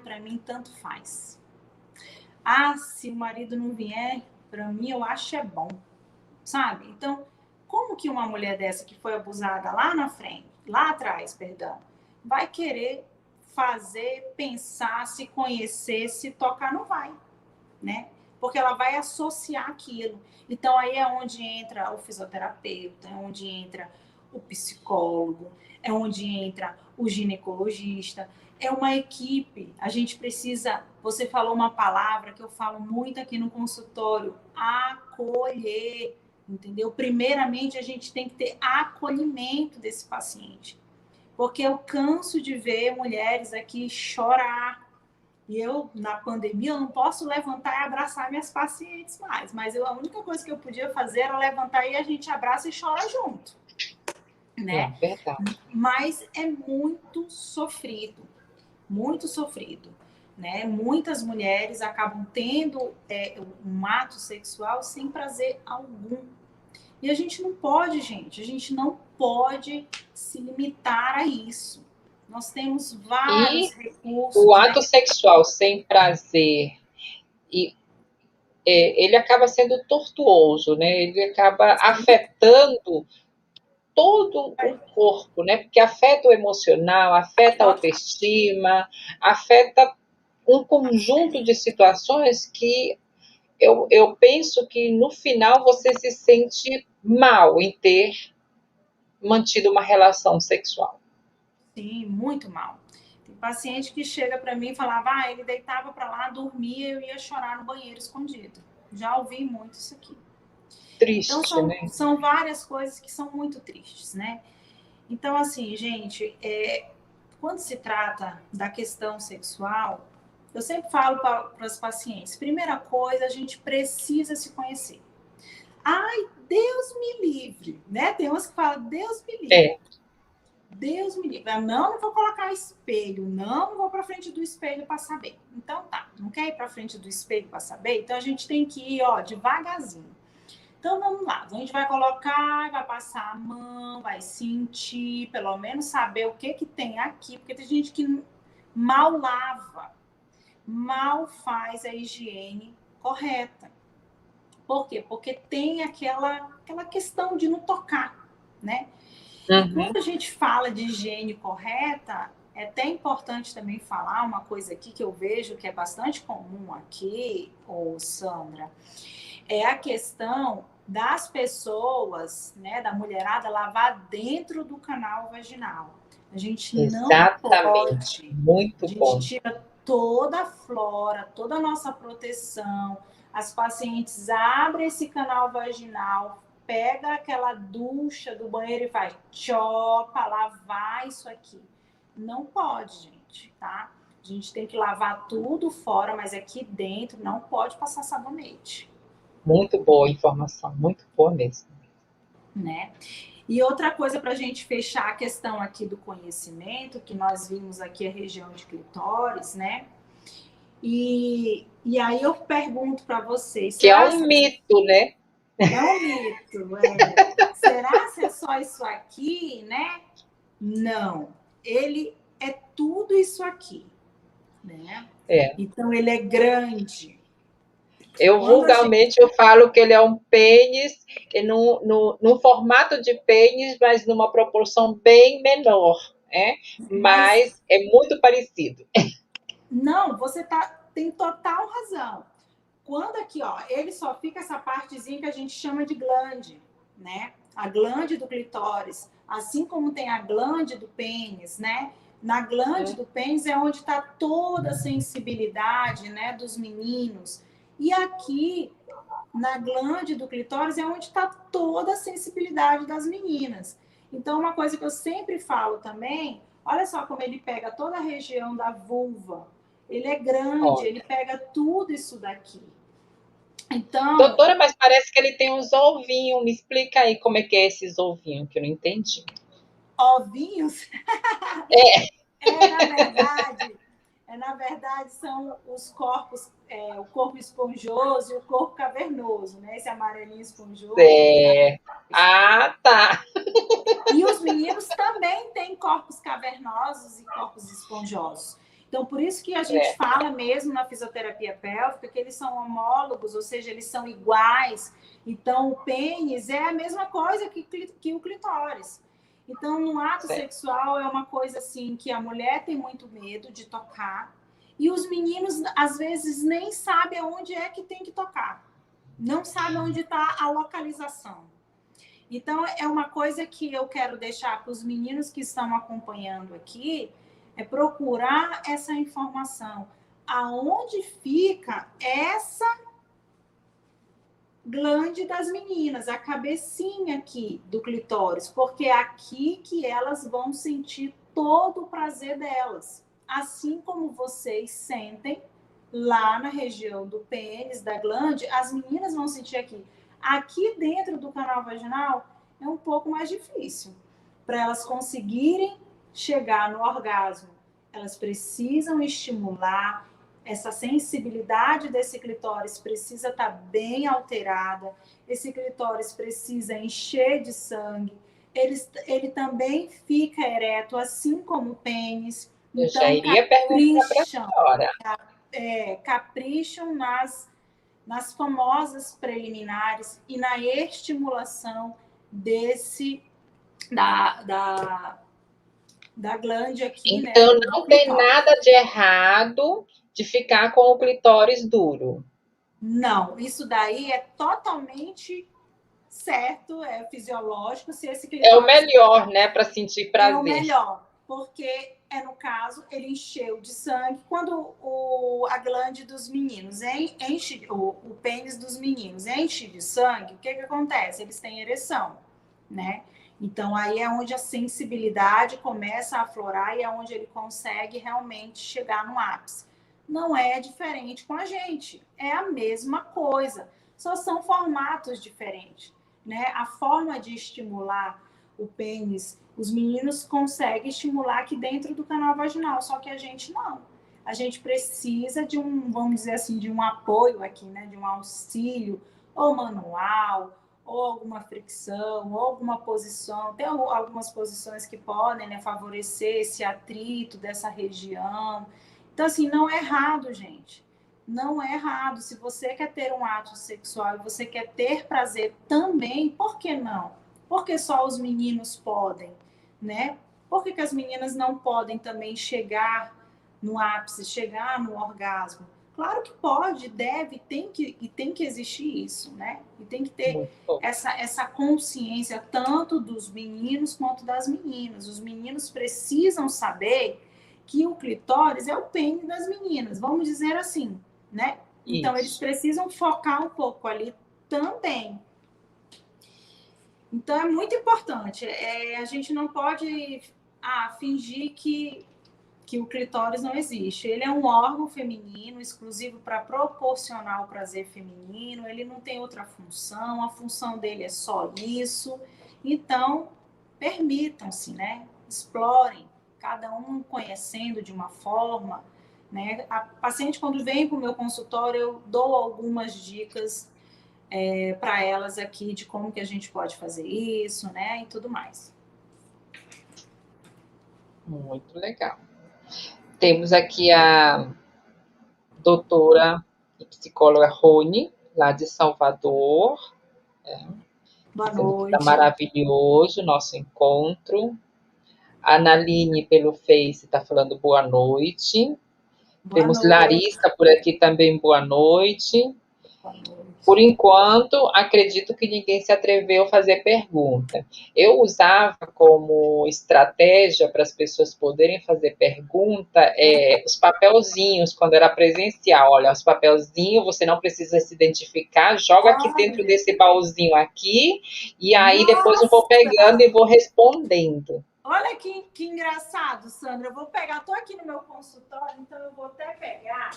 B: para mim tanto faz. Se o marido não vier, para mim eu acho é bom, sabe? Então, como que uma mulher dessa que foi abusada lá atrás, vai querer fazer, pensar, se conhecer, se tocar? Não vai, né? porque ela vai associar aquilo. Então, aí é onde entra o fisioterapeuta, é onde entra o psicólogo, é onde entra o ginecologista. É uma equipe. A gente precisa... Você falou uma palavra que eu falo muito aqui no consultório: acolher, entendeu? Primeiramente, a gente tem que ter acolhimento desse paciente. Porque eu canso de ver mulheres aqui chorar. E eu, na pandemia, eu não posso levantar e abraçar minhas pacientes mais. Mas a única coisa que eu podia fazer era levantar e a gente abraça e chora junto. Né?
A: É verdade.
B: Mas é muito sofrido. Muito sofrido. Né? Muitas mulheres acabam tendo um ato sexual sem prazer algum. E a gente não pode, gente. A gente não pode se limitar a isso. Nós temos vários recursos.
A: O ato sexual sem prazer, ele acaba sendo tortuoso, né? Ele acaba afetando todo o corpo, né? Porque afeta o emocional, afeta a autoestima, afeta um conjunto de situações que eu penso que no final você se sente mal em ter mantido uma relação sexual.
B: Sim, muito mal. Tem paciente que chega para mim e falava: ele deitava para lá, dormia e eu ia chorar no banheiro escondido. Já ouvi muito isso aqui.
A: Triste,
B: então,
A: né?
B: São várias coisas que são muito tristes, né? Então, assim, gente, quando se trata da questão sexual, eu sempre falo para as pacientes: primeira coisa, a gente precisa se conhecer. Ai, Deus me livre, né? Tem umas que falam: Deus me livre. Deus me livre. Não vou colocar espelho, não vou para frente do espelho para saber. Então tá, não quer ir para frente do espelho para saber? Então a gente tem que ir, devagarzinho. Então vamos lá, a gente vai colocar, vai passar a mão, vai sentir, pelo menos saber o que tem aqui, porque tem gente que mal lava, mal faz a higiene correta. Por quê? Porque tem aquela questão de não tocar, né? E quando a gente fala de higiene correta, é até importante também falar uma coisa aqui que eu vejo que é bastante comum aqui, Sandra, é a questão das pessoas, né, da mulherada, lavar dentro do canal vaginal. A gente não pode.
A: Muito
B: a gente
A: bom.
B: tira toda a flora, toda a nossa proteção. As pacientes abrem esse canal vaginal, pega aquela ducha do banheiro e faz para lavar isso aqui. Não pode, gente, tá? A gente tem que lavar tudo fora, mas aqui dentro não pode passar sabonete.
A: Muito boa informação, muito boa mesmo.
B: Né? E outra coisa para a gente fechar a questão aqui do conhecimento, que nós vimos aqui a região de clitóris, né? E aí eu pergunto para vocês...
A: Que é um mito, né?
B: É um mito, Será que é só isso aqui, né? Não. Ele é tudo isso aqui, né? Então, ele é grande.
A: Eu vulgarmente eu falo que ele é um pênis no formato de pênis, mas numa proporção bem menor, né? Mas é muito parecido.
B: Não, você tem total razão. Quando aqui, ele só fica essa partezinha que a gente chama de glande, né? A glande do clitóris, assim como tem a glande do pênis, né? Na glande do pênis é onde está toda a sensibilidade, né, dos meninos. E aqui, na glande do clitóris, é onde está toda a sensibilidade das meninas. Então, uma coisa que eu sempre falo também, olha só como ele pega toda a região da vulva. Ele é grande, ele pega tudo isso daqui. Então...
A: Doutora, mas parece que ele tem uns ovinhos. Me explica aí como é que é esses ovinhos, que eu não entendi.
B: Ovinhos? Na verdade, são os corpos, o corpo esponjoso e o corpo cavernoso, né? Esse amarelinho esponjoso.
A: Ah, tá.
B: E os meninos também têm corpos cavernosos e corpos esponjosos. Então, por isso que a gente fala mesmo na fisioterapia pélvica que eles são homólogos, ou seja, eles são iguais. Então, o pênis é a mesma coisa que o clitóris. Então, no ato sexual é uma coisa assim que a mulher tem muito medo de tocar e os meninos, às vezes, nem sabem onde é que tem que tocar. Não sabem onde está a localização. Então, é uma coisa que eu quero deixar para os meninos que estão acompanhando aqui, é procurar essa informação. Aonde fica essa glande das meninas, a cabecinha aqui do clitóris, porque é aqui que elas vão sentir todo o prazer delas. Assim como vocês sentem lá na região do pênis, da glande, as meninas vão sentir aqui. Aqui dentro do canal vaginal é um pouco mais difícil. Para elas conseguirem chegar no orgasmo, elas precisam estimular. Essa sensibilidade desse clitóris precisa estar bem alterada. Esse clitóris precisa encher de sangue. Ele também fica ereto, assim como o pênis.
A: Eu já
B: Então,
A: iria perguntar para a senhora.
B: Capricham nas famosas preliminares e na estimulação da glande aqui,
A: então,
B: né?
A: Não tem nada de errado de ficar com o clitóris duro.
B: Não, isso daí é totalmente certo, é fisiológico. Se esse clitóris
A: é o melhor, né, para sentir prazer.
B: É o melhor, porque no caso, ele encheu de sangue. Quando a glande dos meninos enche, o pênis dos meninos enche de sangue, o que acontece? Eles têm ereção, né? Então, aí é onde a sensibilidade começa a aflorar e é onde ele consegue realmente chegar no ápice. Não é diferente com a gente, é a mesma coisa, só são formatos diferentes, né? A forma de estimular o pênis, os meninos conseguem estimular aqui dentro do canal vaginal, só que a gente não. A gente precisa de vamos dizer assim, de um apoio aqui, né? De um auxílio, ou manual, ou alguma fricção, ou alguma posição. Tem algumas posições que podem, né, favorecer esse atrito dessa região. Então, assim, não é errado, gente. Não é errado. Se você quer ter um ato sexual e você quer ter prazer também, por que não? Porque só os meninos podem, né? Por que as meninas não podem também chegar no ápice, chegar no orgasmo? Claro que pode, deve, tem que existir isso, né? E tem que ter essa consciência tanto dos meninos quanto das meninas. Os meninos precisam saber que o clitóris é o pênis das meninas, vamos dizer assim, né? Então, eles precisam focar um pouco ali também. Então, é muito importante. A gente não pode fingir que o clitóris não existe. Ele é um órgão feminino, exclusivo para proporcionar o prazer feminino. Ele não tem outra função. A função dele é só isso. Então, permitam-se, né? Explorem, cada um conhecendo de uma forma, né? A paciente, quando vem para o meu consultório, eu dou algumas dicas para elas aqui de como que a gente pode fazer isso, né? E tudo mais.
A: Muito legal. Temos aqui a doutora e psicóloga Rony, lá de Salvador.
B: Boa noite.
A: Está maravilhoso o nosso encontro. A Analine, pelo Face, está falando boa noite. Temos Larissa por aqui também, boa noite. Por enquanto, acredito que ninguém se atreveu a fazer pergunta. Eu usava como estratégia para as pessoas poderem fazer pergunta os papelzinhos, quando era presencial. Olha, os papelzinhos, você não precisa se identificar, joga aqui dentro desse baúzinho aqui, e aí depois eu vou pegando e vou respondendo.
B: Olha que engraçado, Sandra. Eu vou pegar, estou aqui no meu consultório, então eu vou até pegar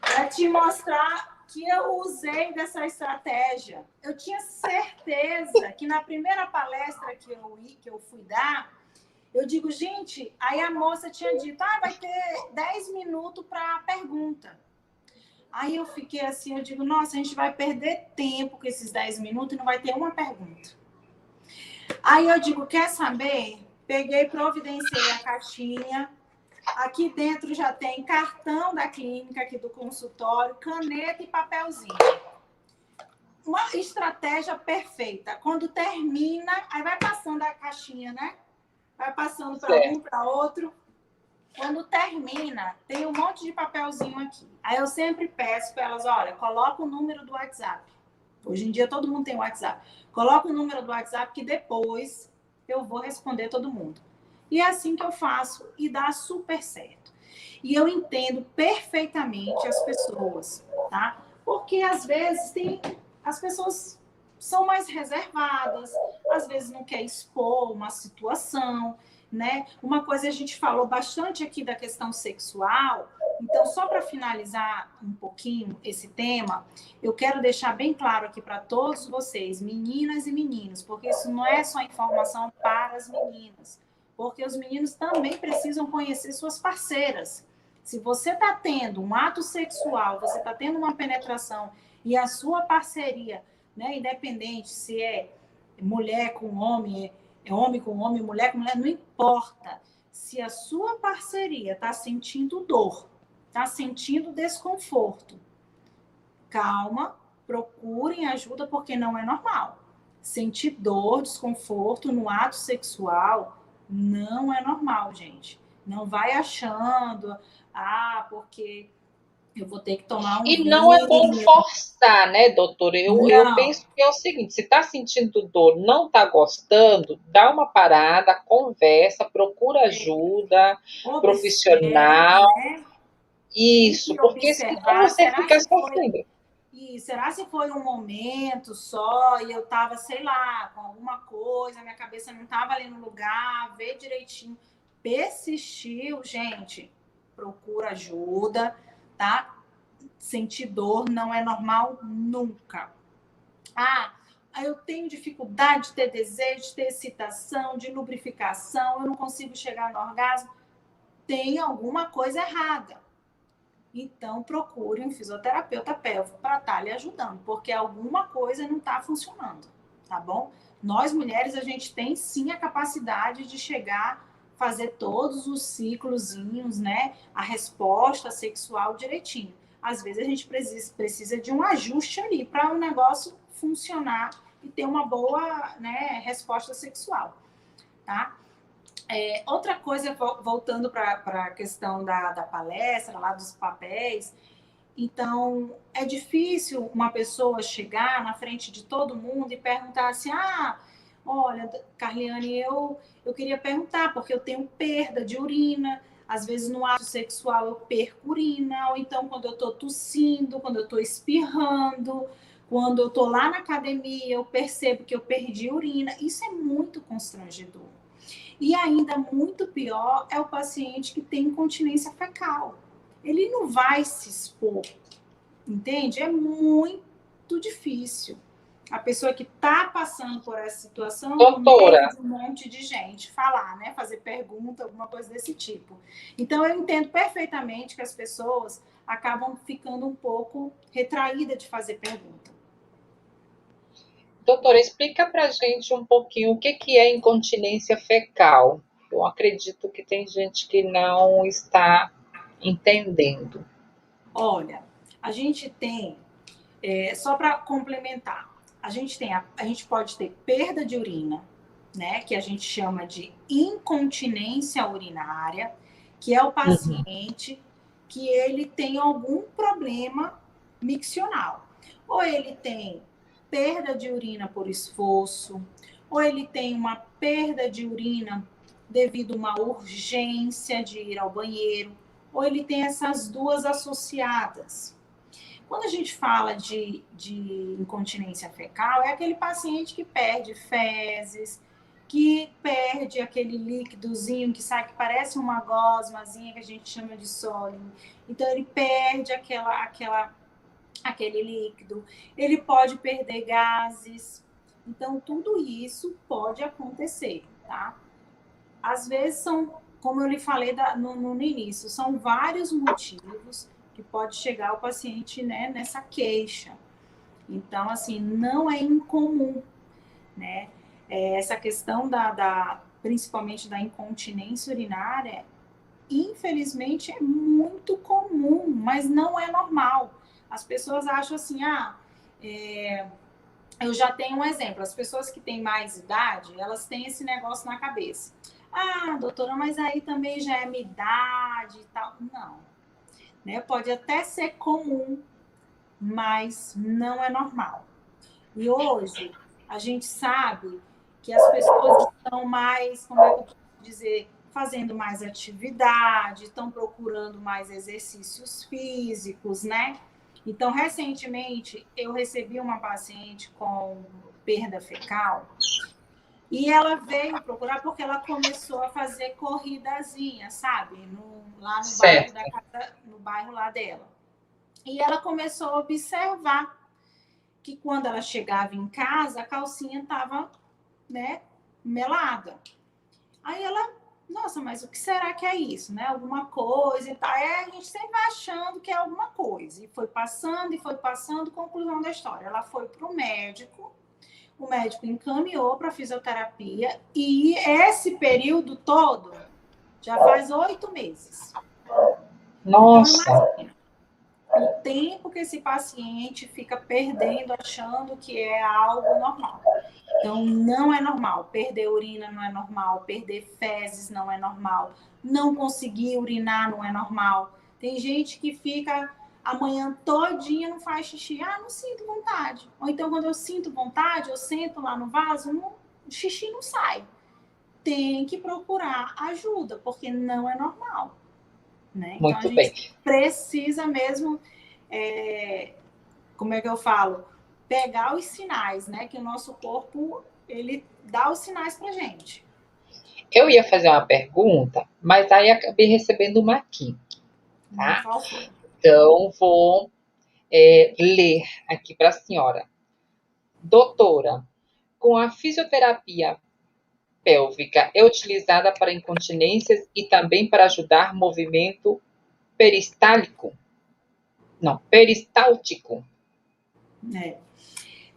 B: para te mostrar que eu usei dessa estratégia. Eu tinha certeza que na primeira palestra que eu fui dar, eu digo, gente, aí a moça tinha dito, vai ter 10 minutos para pergunta. Aí eu fiquei assim, eu digo, nossa, a gente vai perder tempo com esses 10 minutos e não vai ter uma pergunta. Aí eu digo, quer saber? Peguei, providenciei a caixinha. Aqui dentro já tem cartão da clínica, aqui do consultório, caneta e papelzinho. Uma estratégia perfeita. Quando termina, aí vai passando a caixinha, né? Vai passando para um, para outro. Quando termina, tem um monte de papelzinho aqui. Aí eu sempre peço para elas, olha, coloca o número do WhatsApp. Hoje em dia todo mundo tem WhatsApp. Coloca o número do WhatsApp que depois eu vou responder todo mundo. E é assim que eu faço e dá super certo. E eu entendo perfeitamente as pessoas, tá? Porque às vezes as pessoas são mais reservadas, às vezes não quer expor uma situação, né? Uma coisa a gente falou bastante aqui da questão sexual. Então, só para finalizar um pouquinho esse tema, eu quero deixar bem claro aqui para todos vocês, meninas e meninos, porque isso não é só informação para as meninas, porque os meninos também precisam conhecer suas parceiras. Se você está tendo um ato sexual, você está tendo uma penetração e a sua parceria, né, independente se é mulher com homem, é homem com homem, mulher com mulher, não importa. Se a sua parceria está sentindo dor, está sentindo desconforto, calma, procurem ajuda porque não é normal. Sentir dor, desconforto no ato sexual não é normal, gente. Não vai achando, porque eu vou ter que tomar um
A: E não é bom
B: vinho.
A: forçar, né, doutora? Eu
B: Não.
A: penso que é o seguinte: se está sentindo dor, não está gostando, dá uma parada, conversa, procura ajuda
B: Observe,
A: profissional.
B: né? Tem
A: Isso,
B: que
A: porque senão
B: observar.
A: você fica sofrendo.
B: Será se foi um momento só e eu tava, sei lá, com alguma coisa, minha cabeça não tava ali no lugar, ver direitinho. Persistiu, gente, procura ajuda, tá? Sentir dor não é normal nunca. Eu tenho dificuldade de ter desejo, de ter excitação, de lubrificação, eu não consigo chegar no orgasmo. Tem alguma coisa errada. Então, procure um fisioterapeuta pélvico para estar lhe ajudando, porque alguma coisa não está funcionando, tá bom? Nós, mulheres, a gente tem sim a capacidade de chegar, fazer todos os ciclozinhos, né? A resposta sexual direitinho. Às vezes a gente precisa de um ajuste ali para o negócio funcionar e ter uma boa, né, resposta sexual, tá? Outra coisa, voltando para a questão da palestra, lá dos papéis, então é difícil uma pessoa chegar na frente de todo mundo e perguntar assim: olha, Carliane, eu queria perguntar, porque eu tenho perda de urina, às vezes no ato sexual eu perco urina, ou então quando eu estou tossindo, quando eu estou espirrando, quando eu estou lá na academia, eu percebo que eu perdi urina. Isso é muito constrangedor. E ainda muito pior é o paciente que tem incontinência fecal. Ele não vai se expor, entende? É muito difícil. A pessoa que está passando por essa situação, com medo
A: Doutora,
B: de um monte de gente falar, né? Fazer pergunta, alguma coisa desse tipo. Então, eu entendo perfeitamente que as pessoas acabam ficando um pouco retraídas de fazer pergunta.
A: doutora, explica pra gente um pouquinho o que é incontinência fecal. Eu acredito que tem gente que não está entendendo.
B: Olha, a gente tem, só para complementar, a gente pode ter perda de urina, né, que a gente chama de incontinência urinária, que é o
A: Uhum.
B: paciente que ele tem algum problema miccional. Ou ele tem perda de urina por esforço, ou ele tem uma perda de urina devido a uma urgência de ir ao banheiro, ou ele tem essas duas associadas. Quando a gente fala de incontinência fecal, é aquele paciente que perde fezes, que perde aquele líquidozinho que sai, que parece uma gosmazinha que a gente chama de sólido. Então, ele perde aquele líquido. Ele pode perder gases. Então, tudo isso pode acontecer, tá? Às vezes como eu lhe falei no início, são vários motivos que pode chegar o paciente, né, nessa queixa. Então, assim, não é incomum, né? Essa questão principalmente da incontinência urinária, infelizmente é muito comum, mas não é normal. As pessoas acham assim, eu já tenho um exemplo. As pessoas que têm mais idade, elas têm esse negócio na cabeça. Ah, doutora, mas aí também já é minha idade e tal. Não, né? Pode até ser comum, mas não é normal. E hoje a gente sabe que as pessoas estão mais, como é que eu posso dizer, fazendo mais atividade, estão procurando mais exercícios físicos, né? Então, recentemente, eu recebi uma paciente com perda fecal e ela veio procurar porque ela começou a fazer corridazinha, sabe? Lá no bairro da
A: Certo.
B: casa, no bairro lá dela. E ela começou a observar que quando ela chegava em casa, a calcinha estava, né, melada. Aí ela, nossa, mas o que será que é isso, né? Alguma coisa e tal. É, a gente sempre vai achando que é alguma coisa. E foi passando, conclusão da história. Ela foi para o médico encaminhou para fisioterapia e esse período todo já faz 8 meses. Então,
A: Nossa,
B: imagina o tempo que esse paciente fica perdendo, achando que é algo normal. Então, não é normal. Perder urina não é normal. Perder fezes não é normal. Não conseguir urinar não é normal. Tem gente que fica a manhã todinha não faz xixi. Ah, não sinto vontade. Ou então, quando eu sinto vontade, eu sento lá no vaso, o xixi não sai. Tem que procurar ajuda, porque não é normal. Né? Então, a
A: muito bem.
B: gente precisa mesmo, como é que eu falo? Pegar os sinais, né? Que o nosso corpo, ele dá os sinais pra gente.
A: Eu ia fazer uma pergunta, mas aí acabei recebendo uma aqui, tá?
B: Qual foi?
A: Então, vou ler aqui para a senhora. Doutora, com a fisioterapia pélvica é utilizada para incontinências e também para ajudar movimento peristáltico? Não, peristáltico.
B: É.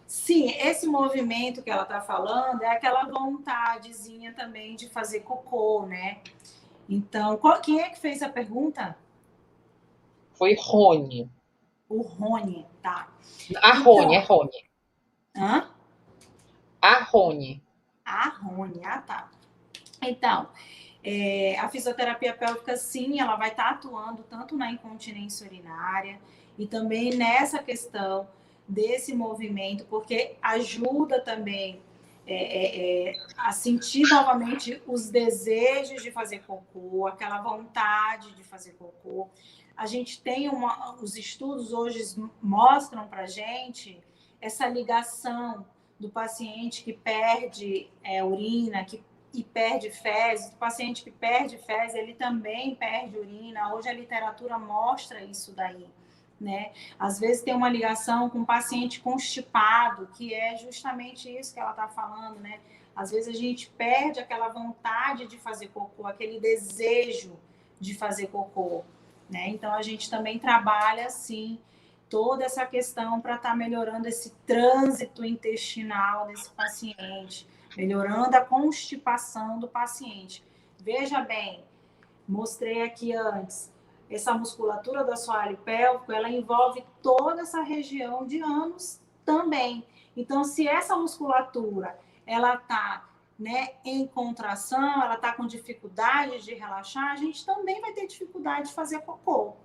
B: Sim, esse movimento que ela tá falando é aquela vontadezinha também de fazer cocô, né? Então, quem é que fez a pergunta?
A: Foi Rony.
B: O Rony, tá.
A: A Rony, é
B: Então,
A: Rony.
B: hã?
A: A Rony.
B: A Rony, tá. Então, a fisioterapia pélvica, sim, ela vai estar atuando tanto na incontinência urinária e também nessa questão desse movimento, porque ajuda também a sentir novamente os desejos de fazer cocô, aquela vontade de fazer cocô. A gente tem os estudos hoje mostram para gente essa ligação do paciente que perde urina, e perde fezes, o paciente que perde fezes, ele também perde urina. Hoje a literatura mostra isso daí, né? Às vezes tem uma ligação com um paciente constipado, que é justamente isso que ela está falando, né? Às vezes a gente perde aquela vontade de fazer cocô, aquele desejo de fazer cocô, né? Então a gente também trabalha assim toda essa questão para estar melhorando esse trânsito intestinal desse paciente, melhorando a constipação do paciente. Veja bem, mostrei aqui antes, essa musculatura do assoalho pélvico, ela envolve toda essa região de ânus também. Então, se essa musculatura, ela está em contração, ela está com dificuldade de relaxar, a gente também vai ter dificuldade de fazer cocô,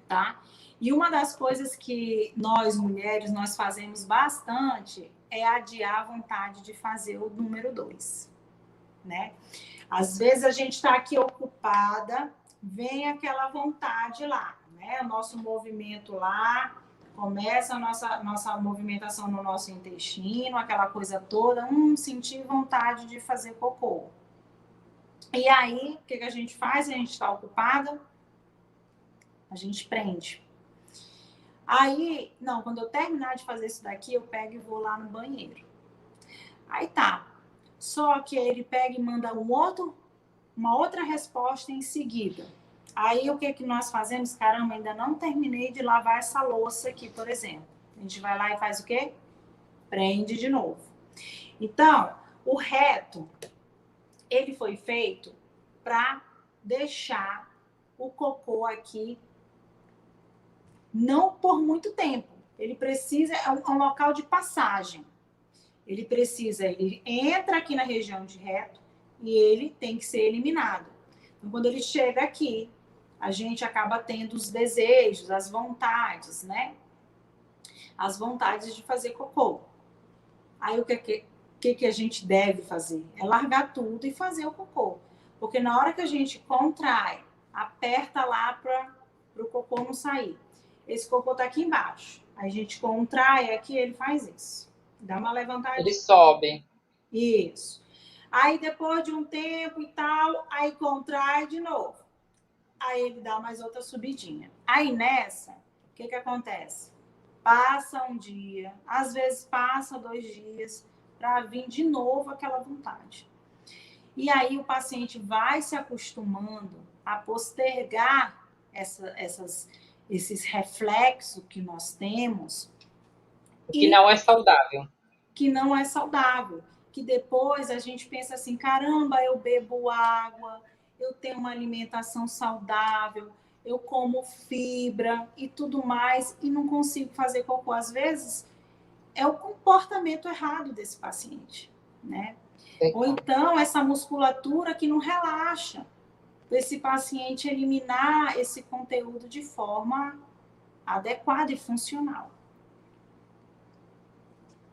B: tá? E uma das coisas que nós, mulheres, nós fazemos bastante é adiar a vontade de fazer o número 2, né? Às vezes a gente está aqui ocupada, vem aquela vontade lá, né? O nosso movimento lá, começa a nossa movimentação no nosso intestino, aquela coisa toda, sentir vontade de fazer cocô. E aí, o que a gente faz? A gente está ocupada, a gente prende. Aí, não, quando eu terminar de fazer isso daqui, eu pego e vou lá no banheiro. Aí tá. Só que ele pega e manda uma outra resposta em seguida. Aí o que nós fazemos? Caramba, ainda não terminei de lavar essa louça aqui, por exemplo. A gente vai lá e faz o quê? Prende de novo. Então, o reto, ele foi feito para deixar o cocô aqui não por muito tempo. Ele precisa, é um local de passagem. Ele entra aqui na região de reto, e ele tem que ser eliminado. Então, quando ele chega aqui, a gente acaba tendo os desejos, as vontades, né? As vontades de fazer cocô. Aí o que a gente deve fazer? É largar tudo e fazer o cocô. Porque na hora que a gente contrai, aperta lá para o cocô não sair. Esse cocô tá aqui embaixo. Aí a gente contrai aqui, ele faz isso. Dá uma
A: Ele
B: levantadinha.
A: sobe.
B: Isso. Aí depois de um tempo e tal, aí contrai de novo. Aí ele dá mais outra subidinha. Aí nessa, o que acontece? Passa um dia, às vezes passa 2 dias, para vir de novo aquela vontade. E aí o paciente vai se acostumando a postergar esses reflexos que nós temos.
A: Que não é saudável.
B: Que não é saudável. Que depois a gente pensa assim, caramba, eu bebo água, eu tenho uma alimentação saudável, eu como fibra e tudo mais, e não consigo fazer cocô. Às vezes, é o comportamento errado desse paciente, né? Ou então, essa musculatura que não relaxa, esse paciente eliminar esse conteúdo de forma adequada e funcional.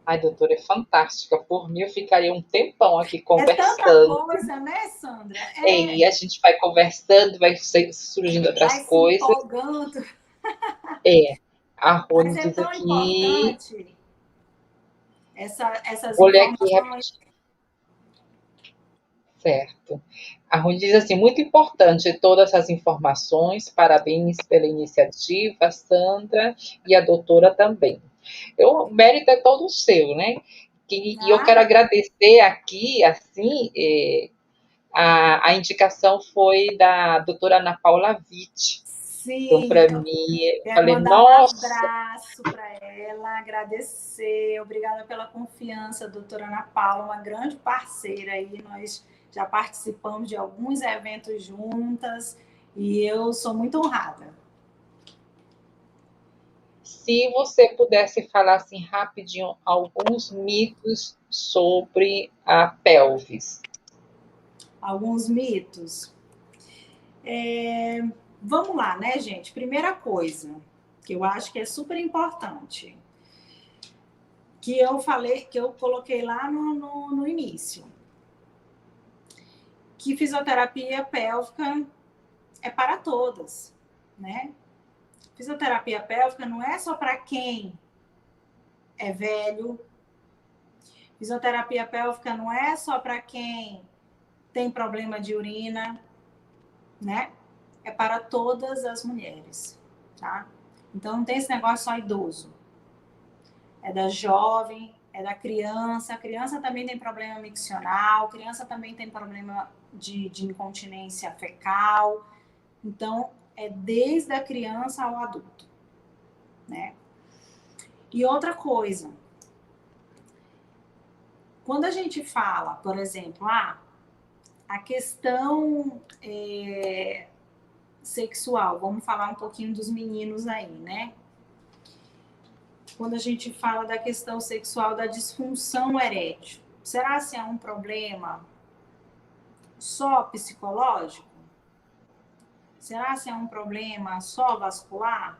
A: Ai, doutora, é fantástica. Por mim, eu ficaria um tempão aqui conversando.
B: É tanta coisa, né, Sandra?
A: E a gente vai conversando, vai surgindo outras
B: vai se
A: coisas.
B: empolgando.
A: A Rony
B: Mas é
A: diz
B: tão
A: aqui.
B: importante essas
A: Vou ler aqui
B: informações.
A: rapidinho. Certo. A Rony diz assim: muito importante todas as informações, parabéns pela iniciativa, Sandra, e a doutora também. O mérito é todo seu, né? E eu quero
B: Nada.
A: agradecer aqui, assim, a indicação foi da doutora Ana Paula Witt. Então,
B: Sim,
A: para
B: então,
A: mim, eu
B: quero
A: falei,
B: mandar um
A: nossa,
B: abraço para ela, agradecer, obrigada pela confiança, doutora Ana Paula, uma grande parceira aí, nós já participamos de alguns eventos juntas e eu sou muito honrada.
A: se você pudesse falar assim rapidinho alguns mitos sobre a pelvis.
B: Alguns mitos. Vamos lá, né, gente? Primeira coisa, que eu acho que é super importante, que eu falei, que eu coloquei lá no início, que fisioterapia pélvica é para todas, né? Fisioterapia pélvica não é só para quem é velho, fisioterapia pélvica não é só para quem tem problema de urina, né? É para todas as mulheres, tá? Então não tem esse negócio só idoso. É da jovem, é da criança. A criança também tem problema miccional, a criança também tem problema de incontinência fecal. Então, é desde a criança ao adulto, né? E outra coisa, quando a gente fala, por exemplo, a questão sexual, vamos falar um pouquinho dos meninos aí, né? Quando a gente fala da questão sexual da disfunção erétil, será que é um problema só psicológico? Será que é um problema só vascular?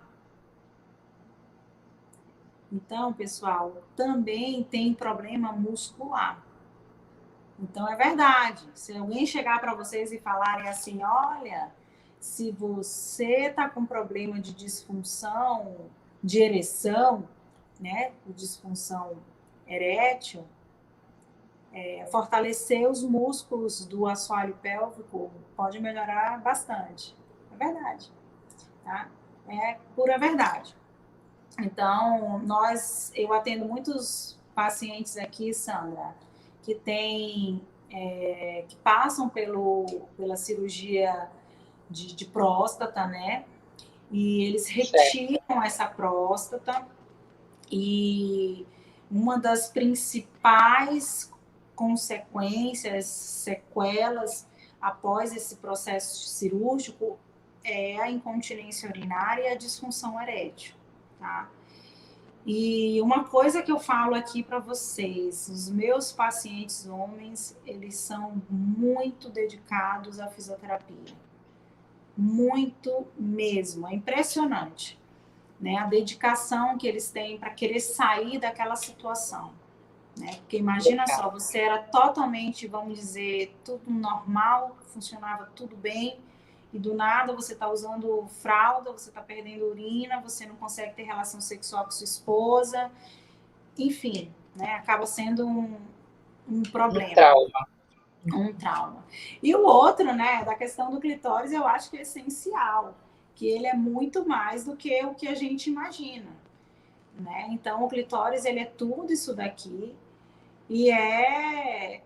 B: Então, pessoal, também tem problema muscular. Então, é verdade. Se alguém chegar para vocês e falarem assim, olha, se você está com problema de disfunção de ereção, né, de disfunção erétil, fortalecer os músculos do assoalho pélvico pode melhorar bastante. É verdade, tá? É pura verdade. Então, eu atendo muitos pacientes aqui, Sandra, que que passam pela cirurgia de próstata, né? E eles retiram essa próstata e uma das principais consequências, sequelas após esse processo cirúrgico é a incontinência urinária e a disfunção erétil, tá? E uma coisa que eu falo aqui para vocês, os meus pacientes homens, eles são muito dedicados à fisioterapia. Muito mesmo, é impressionante, né? A dedicação que eles têm para querer sair daquela situação, né? Porque imagina
A: Legal.
B: só, você era totalmente, vamos dizer, tudo normal, funcionava tudo bem, e do nada você está usando fralda, você está perdendo urina, você não consegue ter relação sexual com sua esposa, enfim, né? Acaba sendo um
A: Um
B: problema,
A: trauma.
B: um trauma. E o outro, né, da questão do clitóris, eu acho que é essencial, que ele é muito mais do que o que a gente imagina, né? Então, o clitóris, ele é tudo isso daqui, e é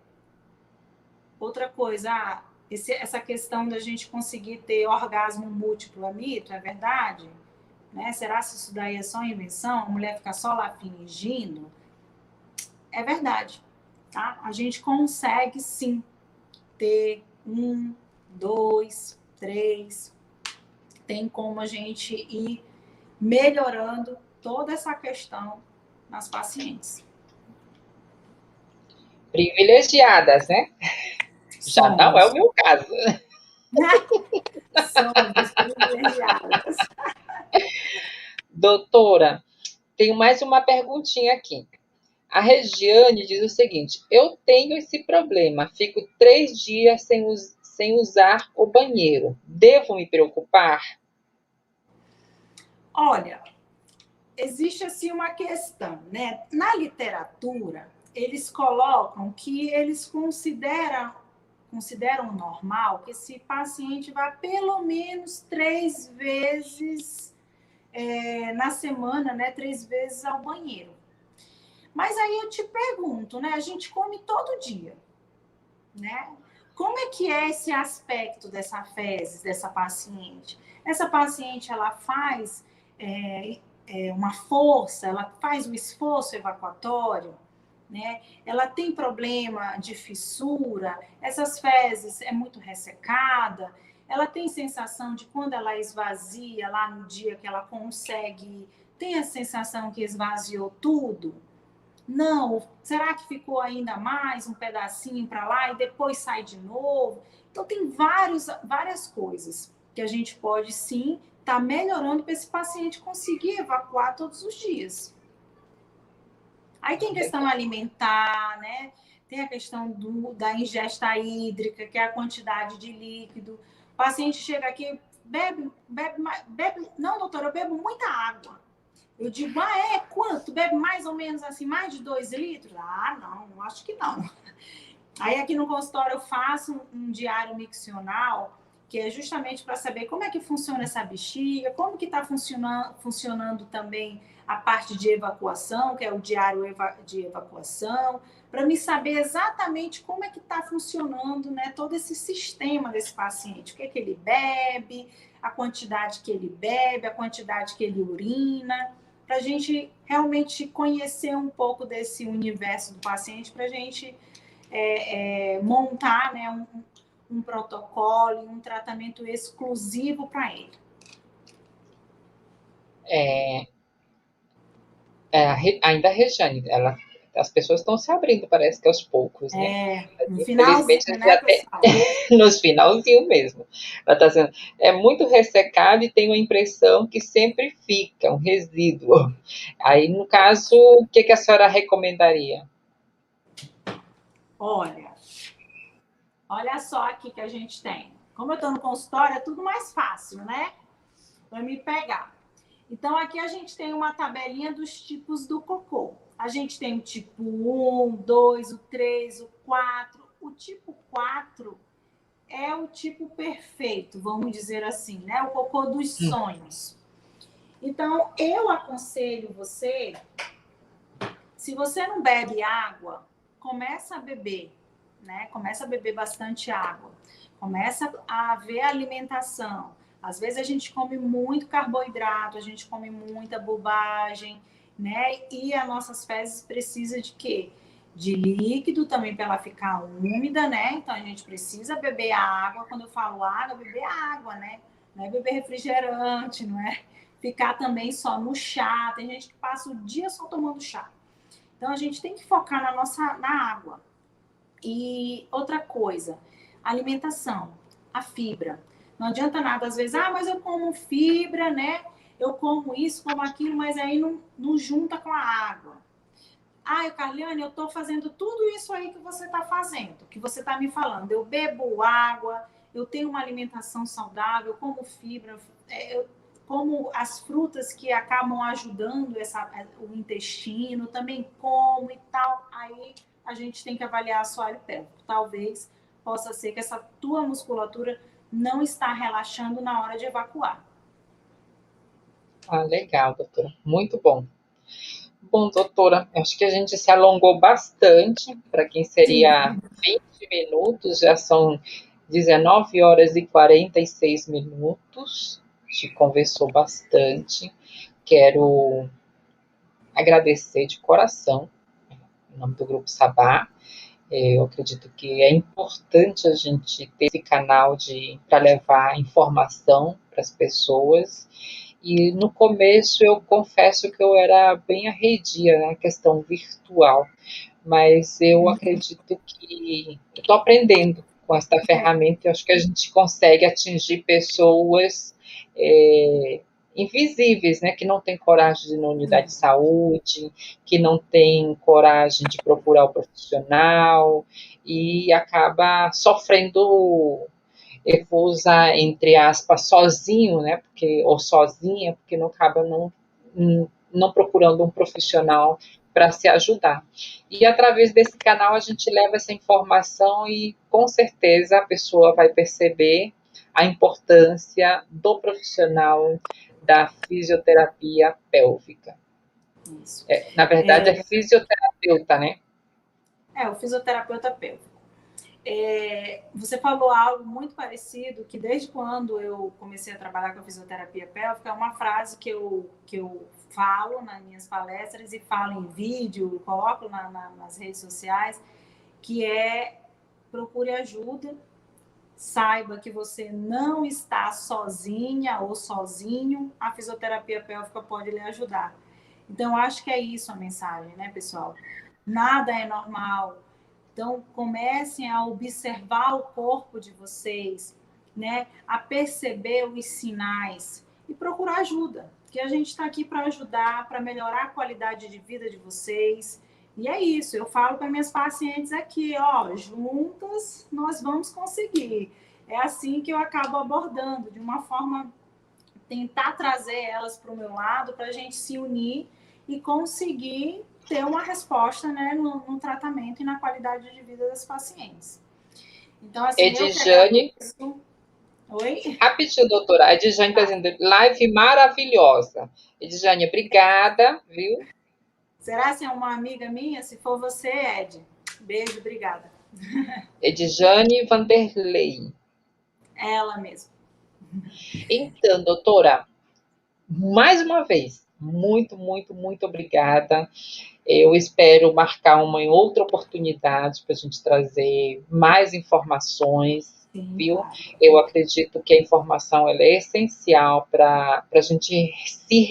B: outra coisa, essa questão da gente conseguir ter orgasmo múltiplo é mito, é verdade? Né? Será que isso daí é só invenção? A mulher fica só lá fingindo? É verdade, tá? A gente consegue sim ter 1, 2, 3. Tem como a gente ir melhorando toda essa questão nas pacientes.
A: Privilegiadas, né? Já não é o
B: Somos.
A: meu caso.
B: Somos privilegiadas.
A: Doutora, tenho mais uma perguntinha aqui. A Regiane diz o seguinte: eu tenho esse problema, fico 3 dias sem usar o banheiro. Devo me preocupar?
B: Olha, existe assim uma questão, né? Na literatura, eles colocam que eles consideram normal que esse paciente vá pelo menos 3 vezes na semana, né? 3 vezes ao banheiro. Mas aí eu te pergunto, né? A gente come todo dia, né? Como é que é esse aspecto dessa fezes, dessa paciente? Essa paciente, ela faz uma força, ela faz o esforço evacuatório, né? Ela tem problema de fissura, essas fezes é muito ressecada, ela tem sensação de quando ela esvazia lá no dia que ela consegue, tem a sensação que esvaziou tudo? Não, será que ficou ainda mais um pedacinho para lá e depois sai de novo? Então, tem várias coisas que a gente pode sim estar melhorando para esse paciente conseguir evacuar todos os dias. Aí tem questão alimentar, né? Tem a questão da ingesta hídrica, que é a quantidade de líquido. O paciente chega aqui, bebe. Não, doutora, eu bebo muita água. Eu digo, quanto? Bebe mais ou menos assim, mais de 2 litros? Ah, não, acho que não. Aí aqui no consultório eu faço um diário miccional, que é justamente para saber como é que funciona essa bexiga, como que está funcionando também a parte de evacuação, que é o diário de evacuação, para me saber exatamente como é que está funcionando, né, todo esse sistema desse paciente, o que é que ele bebe, a quantidade que ele bebe, a quantidade que ele urina, para a gente realmente conhecer um pouco desse universo do paciente, para a gente montar, né, um protocolo e um tratamento exclusivo para ele.
A: Ainda a Regiane, as pessoas estão se abrindo, parece que aos poucos, né?
B: No
A: Infelizmente,
B: finalzinho, né, pessoal?
A: nos finalzinho mesmo. Ela está dizendo, é muito ressecado e tenho a impressão que sempre fica um resíduo. Aí, no caso, o que a senhora recomendaria?
B: Olha só aqui que a gente tem. Como eu estou no consultório, é tudo mais fácil, né? Para me pegar. Então, aqui a gente tem uma tabelinha dos tipos do cocô. A gente tem o tipo 1, 2, o 3, o 4. O tipo 4 é o tipo perfeito, vamos dizer assim, né? O cocô dos sonhos. Então, eu aconselho você, se você não bebe água, começa a beber, né? Começa a beber bastante água. Começa a ver a alimentação. Às vezes a gente come muito carboidrato, a gente come muita bobagem, né? E as nossas fezes precisam de quê? De líquido também para ela ficar úmida, né? Então a gente precisa beber água. Quando eu falo água, beber água, né? Não é beber refrigerante, não é ficar também só no chá. Tem gente que passa o dia só tomando chá. Então, a gente tem que focar na água. E outra coisa, alimentação, a fibra. Não adianta nada, às vezes, mas eu como fibra, né? Eu como isso, como aquilo, mas aí não junta com a água. Carliane, eu estou fazendo tudo isso aí que você está fazendo, que você está me falando. Eu bebo água, eu tenho uma alimentação saudável, como fibra, eu como as frutas que acabam ajudando o intestino, também como e tal. Aí a gente tem que avaliar a assoalho pélvico. Talvez possa ser que essa tua musculatura não está relaxando na hora de evacuar.
A: Legal, doutora. Muito bom. Bom, doutora, acho que a gente se alongou bastante, para quem seria
B: Sim.
A: 20 minutos, já são 19 horas e 46 minutos. A gente conversou bastante. Quero agradecer de coração, em nome do Grupo Sabá. Eu acredito que é importante a gente ter esse canal para levar informação para as pessoas. E no começo eu confesso que eu era bem arredia na questão virtual, mas eu acredito que estou aprendendo com esta ferramenta. Eu acho que a gente consegue atingir pessoas invisíveis, né, que não têm coragem de ir na unidade de saúde, que não têm coragem de procurar o profissional e acaba sofrendo, eu vou usar entre aspas, sozinho, né, ou sozinha, porque não acaba não procurando um profissional para se ajudar. E através desse canal a gente leva essa informação e com certeza a pessoa vai perceber a importância do profissional da fisioterapia pélvica.
B: Isso.
A: Na verdade, é fisioterapeuta, né?
B: O fisioterapeuta pélvico. Você falou algo muito parecido, que desde quando eu comecei a trabalhar com a fisioterapia pélvica, é uma frase que eu falo nas minhas palestras e falo em vídeo, coloco nas redes sociais, que é: procure ajuda, saiba que você não está sozinha ou sozinho, a fisioterapia pélvica pode lhe ajudar. Então, acho que é isso a mensagem, né, pessoal? Nada é normal. Então, comecem a observar o corpo de vocês, né? A perceber os sinais e procurar ajuda. Porque a gente está aqui para ajudar, para melhorar a qualidade de vida de vocês. E é isso, eu falo para minhas pacientes aqui, juntas nós vamos conseguir. É assim que eu acabo abordando, de uma forma, tentar trazer elas para o meu lado, para a gente se unir e conseguir ter uma resposta, né, no tratamento e na qualidade de vida das pacientes. Então, assim,
A: Edjane,
B: eu que agradeço. Oi?
A: rapidinho, doutora. A Edjane está dizendo, live maravilhosa. Edjane, obrigada, viu?
B: Será que é uma amiga minha? Se for você, Ed. Beijo, obrigada.
A: Edjane Vanderlei.
B: Ela mesma.
A: Então, doutora, mais uma vez, muito, muito, muito obrigada. Eu espero marcar uma outra oportunidade para a gente trazer mais informações,
B: Sim,
A: viu?
B: claro.
A: Eu acredito que a informação ela é essencial para a gente se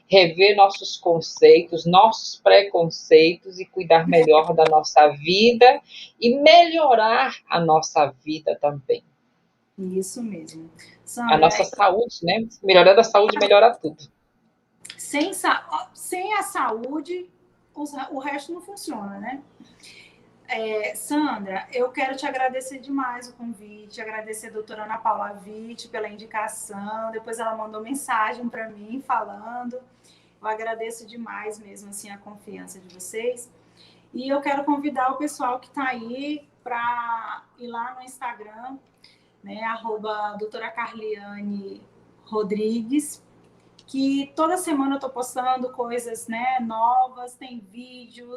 A: rever nossos conceitos, nossos preconceitos e cuidar melhor da nossa vida e melhorar a nossa vida também.
B: Isso mesmo.
A: A nossa saúde, né? Melhorando a saúde, melhora tudo.
B: Sem a saúde, o resto não funciona, né? Sandra, eu quero te agradecer demais o convite, agradecer a doutora Ana Paula Witt pela indicação, depois ela mandou mensagem para mim falando. Eu agradeço demais mesmo assim a confiança de vocês. E eu quero convidar o pessoal que está aí para ir lá no Instagram, né, @doutora Carliane Rodrigues, que toda semana eu estou postando coisas, né, novas, tem vídeo,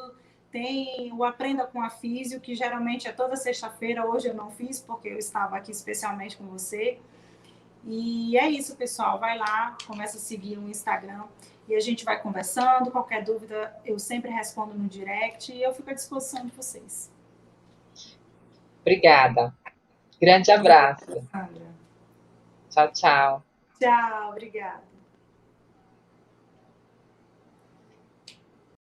B: tem o Aprenda com a Físio, que geralmente é toda sexta-feira. Hoje eu não fiz porque eu estava aqui especialmente com você. E é isso, pessoal. Vai lá, começa a seguir o Instagram e a gente vai conversando. Qualquer dúvida, eu sempre respondo no direct e eu fico à disposição de vocês.
A: Obrigada. Grande abraço.
B: Sandra.
A: Tchau, tchau.
B: Tchau, obrigada.